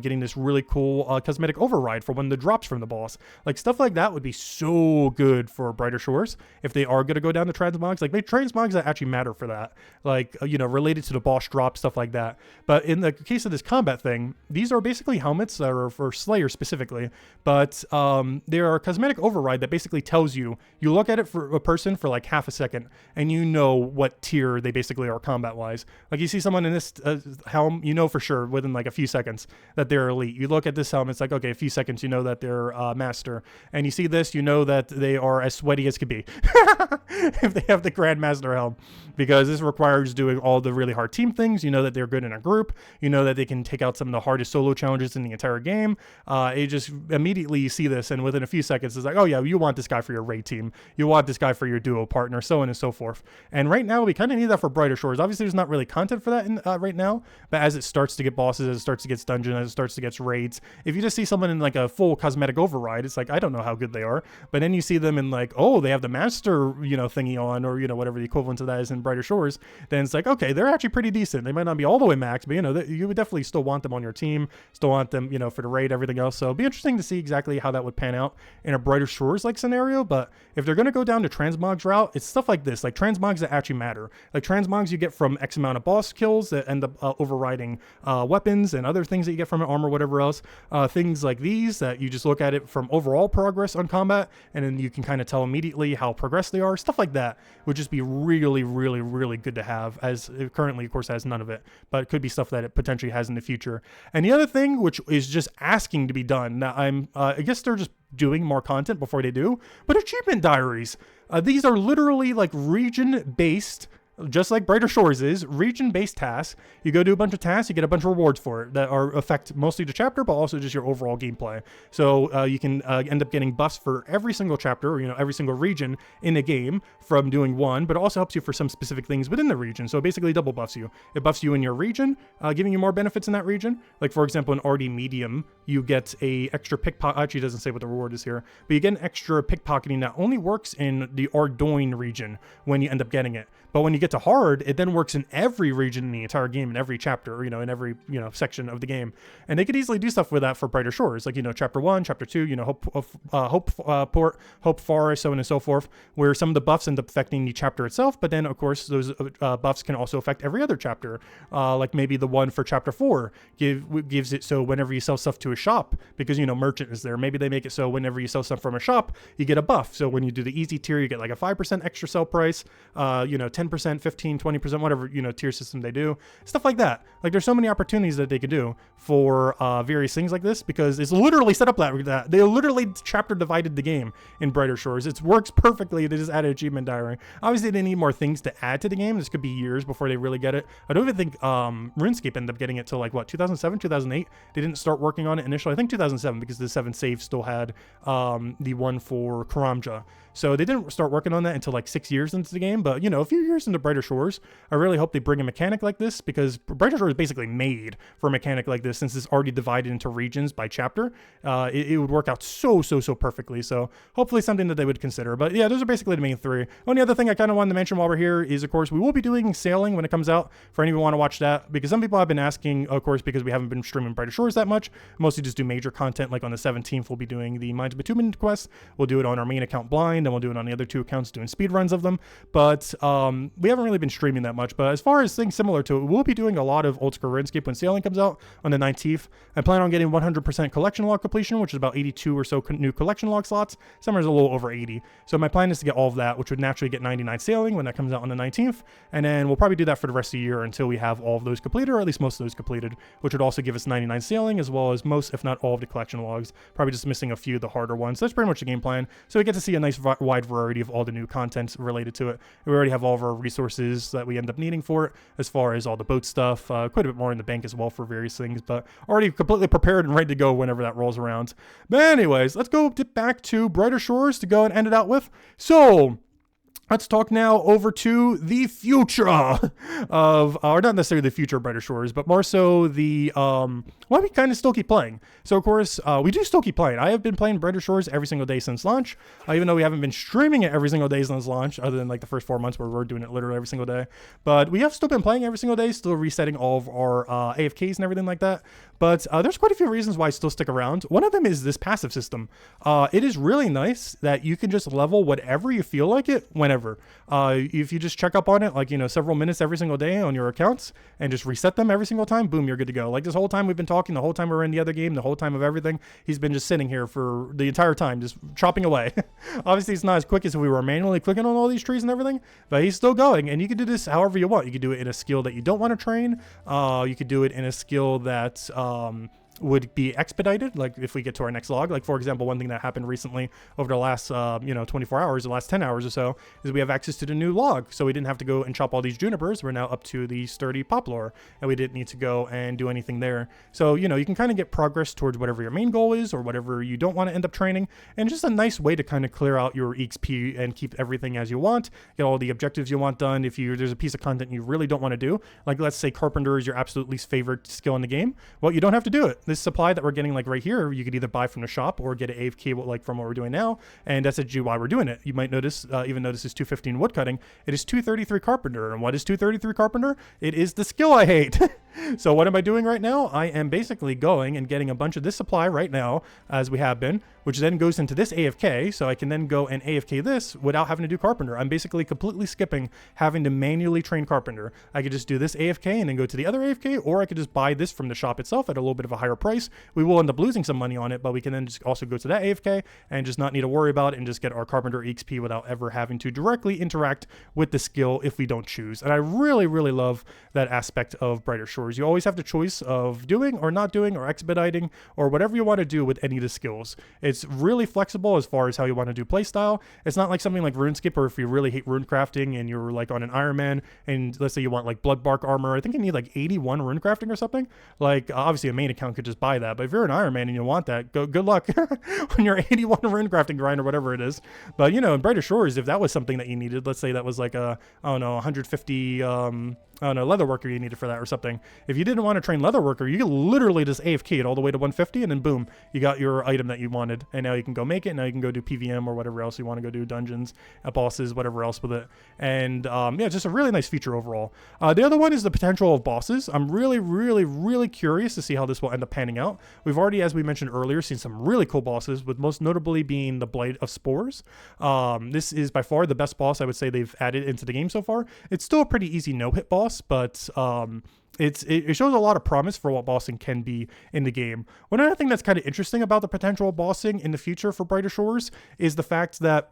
getting this really cool cosmetic override for when the drops from the boss. Like stuff like that would be so good for Brighter Shores if they are going to go down to transmogs. Like make transmogs that actually matter for that, like related to the boss drop, stuff like that. But in the case of this combat thing, these are basically helmets that are for Slayer specifically, but they are a cosmetic override that basically tells you look at it for a person for like half a second and what tier they basically are combat wise. Like you see someone in this helm, for sure within like a few seconds that they're elite. You look at this helm, it's like, okay, a few seconds, that they're master. And you see this, that they are as sweaty as could be if they have the Grandmaster helm, because this requires doing all the really hard team things. That they're good in a group, that they can take out some of the hardest solo challenges in the entire game. It just immediately you see this, and within a few seconds it's like, oh yeah, you want this guy for your raid team, you want this guy for your duo partner, so on and so forth. And right now we kind of need that for Brighter Shores. Obviously there's not really content for that right now, but as it starts to get bosses, as it starts to get dungeons, as it starts to get raids, if you just see someone in like a full cosmetic override, it's like, I don't know how good they are. But then you see them in like, oh, they have the master thingy on, or whatever the equivalent of that is in Brighter Shores, then it's like, okay, they're actually pretty decent. They might not be all the way max, but you would definitely still want them on your team, still want them for the raid, everything else. So it'd be interesting to see exactly how that would pan out in a Brighter Shores like scenario. But if they're going to go down to transmogs route, it's stuff like this, like transmogs that actually matter, like transmogs you get from X amount of boss kills that end up overriding weapons and other things that you get from it, armor, whatever else. Things like these that you just look at it from overall progress on combat, and then you can kind of tell immediately how progressed they are. Stuff like that would just be really, really, really good to have, as it currently, of course, has none of it, but it could be stuff that it potentially has in the future. And the other thing, which is just asking to be done, now I guess they're just doing more content before they do, but achievement diaries. These are literally like region-based, just like Brighter Shores is, region-based tasks. You go do a bunch of tasks, you get a bunch of rewards for it that affect mostly the chapter, but also just your overall gameplay. So you can end up getting buffs for every single chapter, or every single region in the game from doing one, but it also helps you for some specific things within the region. So it basically double buffs you. It buffs you in your region, giving you more benefits in that region. Like for example, in RD Medium, you get a extra pickpocket. Actually, it doesn't say what the reward is here, but you get an extra pickpocketing that only works in the Ardoin region when you end up getting it. But when you get to hard, it then works in every region in the entire game, in every chapter, in every, section of the game. And they could easily do stuff with that for Brighter Shores, like, chapter 1, chapter 2, Hope Forest, so on and so forth, where some of the buffs end up affecting the chapter itself, but then, of course, those buffs can also affect every other chapter. Like maybe the one for chapter 4 gives it so whenever you sell stuff to a shop, because, merchant is there, maybe they make it so whenever you sell stuff from a shop, you get a buff. So when you do the easy tier, you get like a 5% extra sell price, 10% 10%, 15, 20%, whatever, tier system they do, stuff like that. Like there's so many opportunities that they could do for various things like this, because it's literally set up like that. They literally chapter divided the game in Brighter Shores. It works perfectly. They just added achievement diary. Obviously they need more things to add to the game. This could be years before they really get it. I don't even think RuneScape ended up getting it till like what, 2007, 2008. They didn't start working on it initially. I think 2007, because the 7 save still had the one for Karamja. So they didn't start working on that until like 6 years into the game. But, a few years into Brighter Shores, I really hope they bring a mechanic like this, because Brighter Shores is basically made for a mechanic like this, since it's already divided into regions by chapter. It would work out so perfectly. So hopefully something that they would consider. But yeah, those are basically the main 3. Only other thing I kind of wanted to mention while we're here is, of course, we will be doing sailing when it comes out, for anyone who want to watch that, because some people have been asking, of course, because we haven't been streaming Brighter Shores that much. Mostly just do major content. Like on the 17th, we'll be doing the Mines of Bitumen quest. We'll do it on our main account blind, and we'll do it on the other 2 accounts doing speed runs of them. But we haven't really been streaming that much. But as far as things similar to it, we'll be doing a lot of old school RuneScape when sailing comes out on the 19th. I plan on getting 100% collection log completion, which is about 82 or so new collection log slots. Summer's a little over 80. So my plan is to get all of that, which would naturally get 99 sailing when that comes out on the 19th. And then we'll probably do that for the rest of the year until we have all of those completed, or at least most of those completed, which would also give us 99 sailing, as well as most, if not all, of the collection logs. Probably just missing a few of the harder ones. So that's pretty much the game plan. So we get to see a nice wide variety of all the new content related to it. We already have all of our resources that we end up needing for it, as far as all the boat stuff, quite a bit more in the bank as well for various things, but already completely prepared and ready to go whenever that rolls around. But anyways, let's go dip back to Brighter Shores to go and end it out with. So let's talk now over to the future of, or not necessarily the future of Brighter Shores, but more so the, why we kind of still keep playing. So of course, we do still keep playing. I have been playing Brighter Shores every single day since launch, even though we haven't been streaming it every single day since launch, other than like the first 4 months where we're doing it literally every single day. But we have still been playing every single day, still resetting all of our AFKs and everything like that. But there's quite a few reasons why I still stick around. One of them is this passive system. It is really nice that you can just level whatever you feel like it whenever. If you just check up on it, like, several minutes every single day on your accounts and just reset them every single time, boom, you're good to go. Like this whole time we've been talking, the whole time we're in the other game, the whole time of everything, he's been just sitting here for the entire time, just chopping away. Obviously, it's not as quick as if we were manually clicking on all these trees and everything, but he's still going. And you can do this however you want. You could do it in a skill that you don't want to train. You could do it in a skill that would be expedited, like if we get to our next log. Like for example, one thing that happened recently over the last 24 hours, the last 10 hours or so, is we have access to the new log, so we didn't have to go and chop all these junipers. We're now up to the sturdy poplar, and we didn't need to go and do anything there. So you can kind of get progress towards whatever your main goal is, or whatever you don't want to end up training, and just a nice way to kind of clear out your XP and keep everything as you want, get all the objectives you want done. If there's a piece of content you really don't want to do, like let's say carpenter is your absolute least favorite skill in the game, well, you don't have to do it. This supply that we're getting like right here, you could either buy from the shop or get an AFK like from what we're doing now, and that's actually why we're doing it. You might notice, even though this is 215 woodcutting, it is 233 carpenter. And what is 233 carpenter? It is the skill I hate. So what am I doing right now? I am basically going and getting a bunch of this supply right now, as we have been, which then goes into this AFK, so I can then go and AFK this without having to do carpenter. I'm basically completely skipping having to manually train carpenter. I could just do this AFK and then go to the other AFK, or I could just buy this from the shop itself at a little bit of a higher price. We will end up losing some money on it, but we can then just also go to that AFK and just not need to worry about it and just get our carpenter XP without ever having to directly interact with the skill if we don't choose. And I really, really love that aspect of Brighter Shores. You always have the choice of doing or not doing or expediting or whatever you want to do with any of the skills. It's really flexible as far as how you want to do playstyle. It's not like something like RuneScape, or if you really hate rune crafting and you're like on an Iron Man and let's say you want like blood bark armor, I think you need like 81 rune crafting or something. Like obviously a main account could just buy that, but if you're an Iron Man and you want that, good luck on your 81 rune crafting grind or whatever it is. But in Brighter Shores, if that was something that you needed, let's say that was like a, I don't know, 150 leather worker you needed for that or something. If you didn't want to train leather worker, you could literally just AFK it all the way to 150 and then boom, you got your item that you wanted, and now you can go make it. Now you can go do PVM or whatever else you want to go do, dungeons, bosses, whatever else with it. And yeah, just a really nice feature overall. The other one is the potential of bosses. I'm really, really, really curious to see how this will end up panning out. We've already, as we mentioned earlier, seen some really cool bosses, with most notably being the Blight of Spores. This is by far the best boss I would say they've added into the game so far. It's still a pretty easy no-hit boss, but it shows a lot of promise for what bossing can be in the game. One other thing that's kind of interesting about the potential of bossing in the future for Brighter Shores is the fact that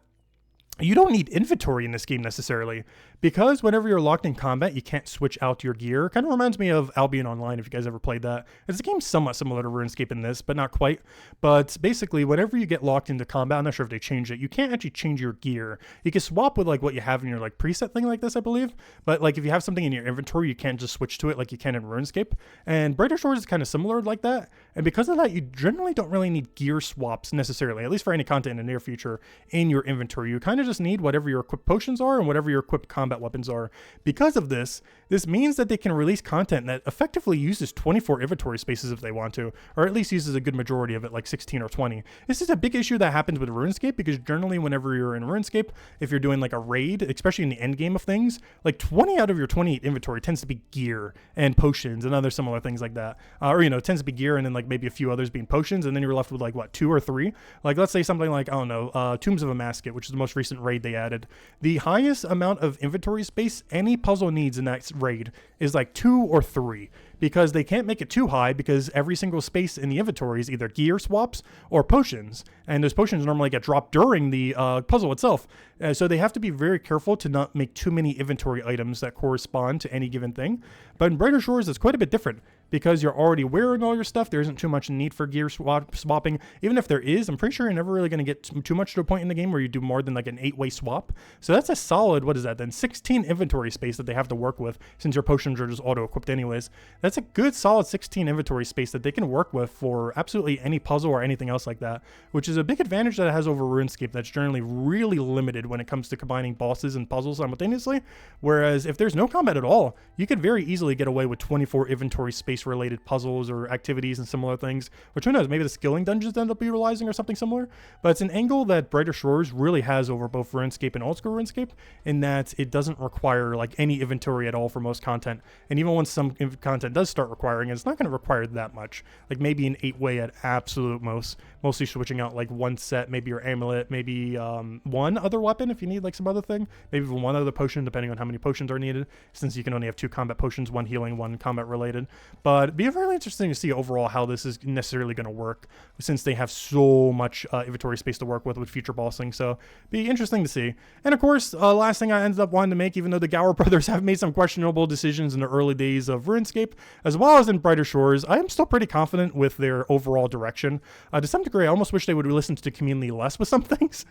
you don't need inventory in this game necessarily, because whenever you're locked in combat, you can't switch out your gear. Kind of reminds me of Albion Online, if you guys ever played that. It's a game somewhat similar to RuneScape in this, but not quite. But basically, whenever you get locked into combat, I'm not sure if they changed it, you can't actually change your gear. You can swap with like what you have in your like preset thing like this, I believe. But like if you have something in your inventory, you can't just switch to it like you can in RuneScape. And Brighter Shores is kind of similar like that. And because of that, you generally don't really need gear swaps necessarily, at least for any content in the near future in your inventory. You kind of just need whatever your equipped potions are and whatever your equipped combat weapons are. Because of this means that they can release content that effectively uses 24 inventory spaces if they want to, or at least uses a good majority of it, like 16 or 20. This is a big issue that happens with RuneScape, because generally whenever you're in RuneScape, if you're doing like a raid, especially in the end game of things, like 20 out of your 28 inventory tends to be gear and potions and other similar things like that. Or, it tends to be gear and then like maybe a few others being potions, and then you're left with like what, 2 or 3? Like let's say something like, I don't know, Tombs of a Masket, which is the most recent raid they added. The highest amount of inventory space any puzzle needs in that raid is like 2 or 3, because they can't make it too high, because every single space in the inventory is either gear swaps or potions, and those potions normally get dropped during the puzzle itself. So they have to be very careful to not make too many inventory items that correspond to any given thing. But in Brighter Shores, it's quite a bit different, because you're already wearing all your stuff. There isn't too much need for gear swapping. Even if there is, I'm pretty sure you're never really going to get too much to a point in the game where you do more than like an 8-way swap. So that's a solid, what is that then, 16 inventory space that they have to work with, since your potions are just auto-equipped anyways. That's a good solid 16 inventory space that they can work with for absolutely any puzzle or anything else like that, which is a big advantage that it has over RuneScape that's generally really limited when it comes to combining bosses and puzzles simultaneously. Whereas if there's no combat at all, you could very easily get away with 24 inventory space related puzzles or activities and similar things, which who knows, maybe the skilling dungeons end up utilizing or something similar. But it's an angle that Brighter Shores really has over both RuneScape and old school RuneScape, in that it doesn't require like any inventory at all for most content. And even once some content does start requiring it, it's not going to require that much, like maybe an 8-way at absolute most, mostly switching out like one set, maybe your amulet, maybe one other weapon if you need like some other thing, maybe even one other potion depending on how many potions are needed, since you can only have 2 combat potions, 1 healing, 1 combat related. But it'd be really interesting to see overall how this is necessarily going to work, since they have so much inventory space to work with future bossing. So be interesting to see. And of course, last thing I ended up wanting to make, even though the Gower brothers have made some questionable decisions in the early days of RuneScape, as well as in Brighter Shores, I am still pretty confident with their overall direction. To some degree, I almost wish they would listen to the community less with some things,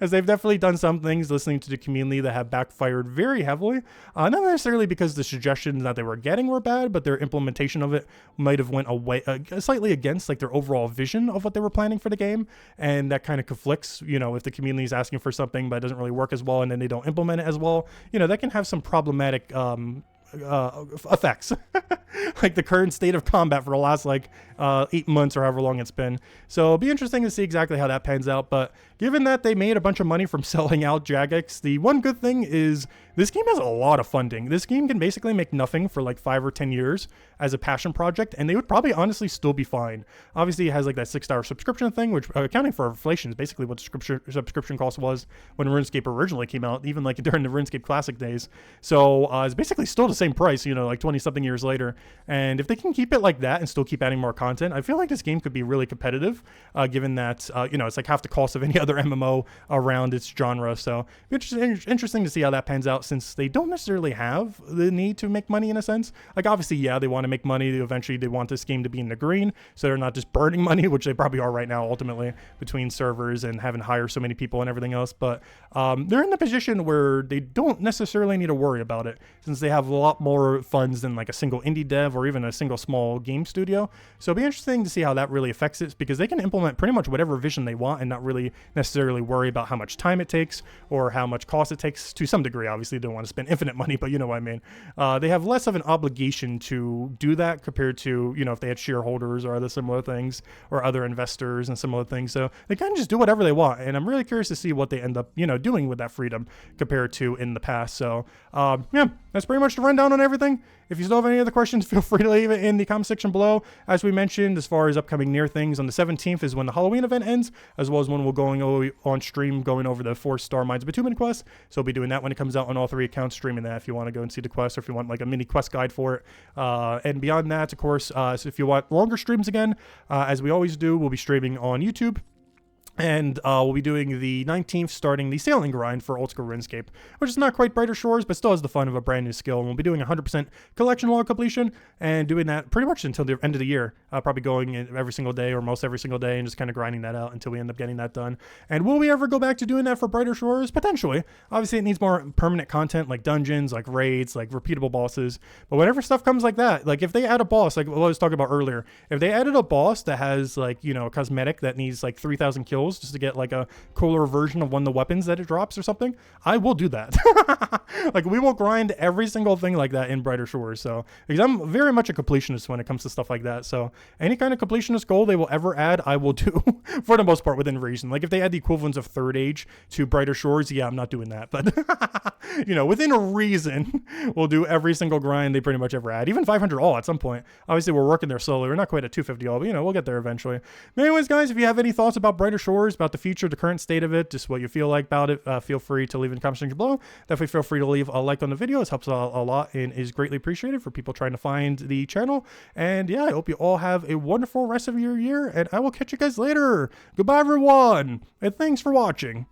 as they've definitely done some things listening to the community that have backfired very heavily. Not necessarily because the suggestions that they were getting were bad, but their implementation of it might have went away slightly against like their overall vision of what they were planning for the game, and that kind of conflicts, if the community is asking for something but it doesn't really work as well, and then they don't implement it as well, that can have some problematic effects like the current state of combat for the last 8 months or however long it's been. So it'll be interesting to see exactly how that pans out. But given that they made a bunch of money from selling out Jagex, the one good thing is this game has a lot of funding. This game can basically make nothing for like 5 or 10 years as a passion project, and they would probably honestly still be fine. Obviously it has like that $6 subscription thing, which accounting for inflation is basically what subscription cost was when RuneScape originally came out, even like during the RuneScape Classic days. So it's basically still the same price, like 20 something years later. And if they can keep it like that and still keep adding more content, I feel like this game could be really competitive, given that it's like half the cost of any other MMO around its genre. So interesting to see how that pans out, since they don't necessarily have the need to make money in a sense. Like obviously, yeah, they want to make money. Eventually they want this game to be in the green, so they're not just burning money, which they probably are right now ultimately, between servers and having to hire so many people and everything else. But they're in the position where they don't necessarily need to worry about it, since they have a lot more funds than like a single indie dev or even a single small game studio. So it'll be interesting to see how that really affects it, because they can implement pretty much whatever vision they want and not really necessarily worry about how much time it takes or how much cost it takes. To some degree, obviously they don't want to spend infinite money, but you know what I mean. They have less of an obligation to do that compared to, if they had shareholders or other similar things, or other investors and similar things. So they kind of just do whatever they want, and I'm really curious to see what they end up, doing with that freedom compared to in the past. So yeah, that's pretty much the rundown on everything. If you still have any other questions, feel free to leave it in the comment section below. As we mentioned, as far as upcoming near things, on the 17th is when the Halloween event ends, as well as when we're going on stream going over the 4-star Mines of Bitumen quest. So we'll be doing that when it comes out on all 3 accounts, streaming that if you want to go and see the quest, or if you want like a mini quest guide for it. And beyond that, of course, so if you want longer streams again, as we always do, we'll be streaming on YouTube. And we'll be doing the 19th, starting the sailing grind for Old School RuneScape, which is not quite Brighter Shores, but still has the fun of a brand new skill. And we'll be doing 100% collection log completion and doing that pretty much until the end of the year. Probably going in every single day or most every single day and just kind of grinding that out until we end up getting that done. And will we ever go back to doing that for Brighter Shores? Potentially. Obviously, it needs more permanent content like dungeons, like raids, like repeatable bosses. But whenever stuff comes like that, like if they add a boss, like what I was talking about earlier, if they added a boss that has like, you know, a cosmetic that needs like 3,000 kills just to get like a cooler version of one of the weapons that it drops or something, I will do that. Like we will grind every single thing like that in Brighter Shores. So because I'm very much a completionist when it comes to stuff like that. So any kind of completionist goal they will ever add, I will do for the most part within reason. Like if they add the equivalents of Third Age to Brighter Shores, yeah, I'm not doing that. But you know, within a reason, we'll do every single grind they pretty much ever add. Even 500 all at some point. Obviously, we're working there slowly. We're not quite at 250 all, but you know, we'll get there eventually. But anyways, guys, if you have any thoughts about Brighter Shores, about the future, the current state of it, just what you feel like about it, feel free to leave in the comment section below. Definitely feel free to leave a like on the video. This helps a lot and is greatly appreciated for people trying to find the channel. And yeah, I hope you all have a wonderful rest of your year, and I will catch you guys later. Goodbye, everyone, and thanks for watching.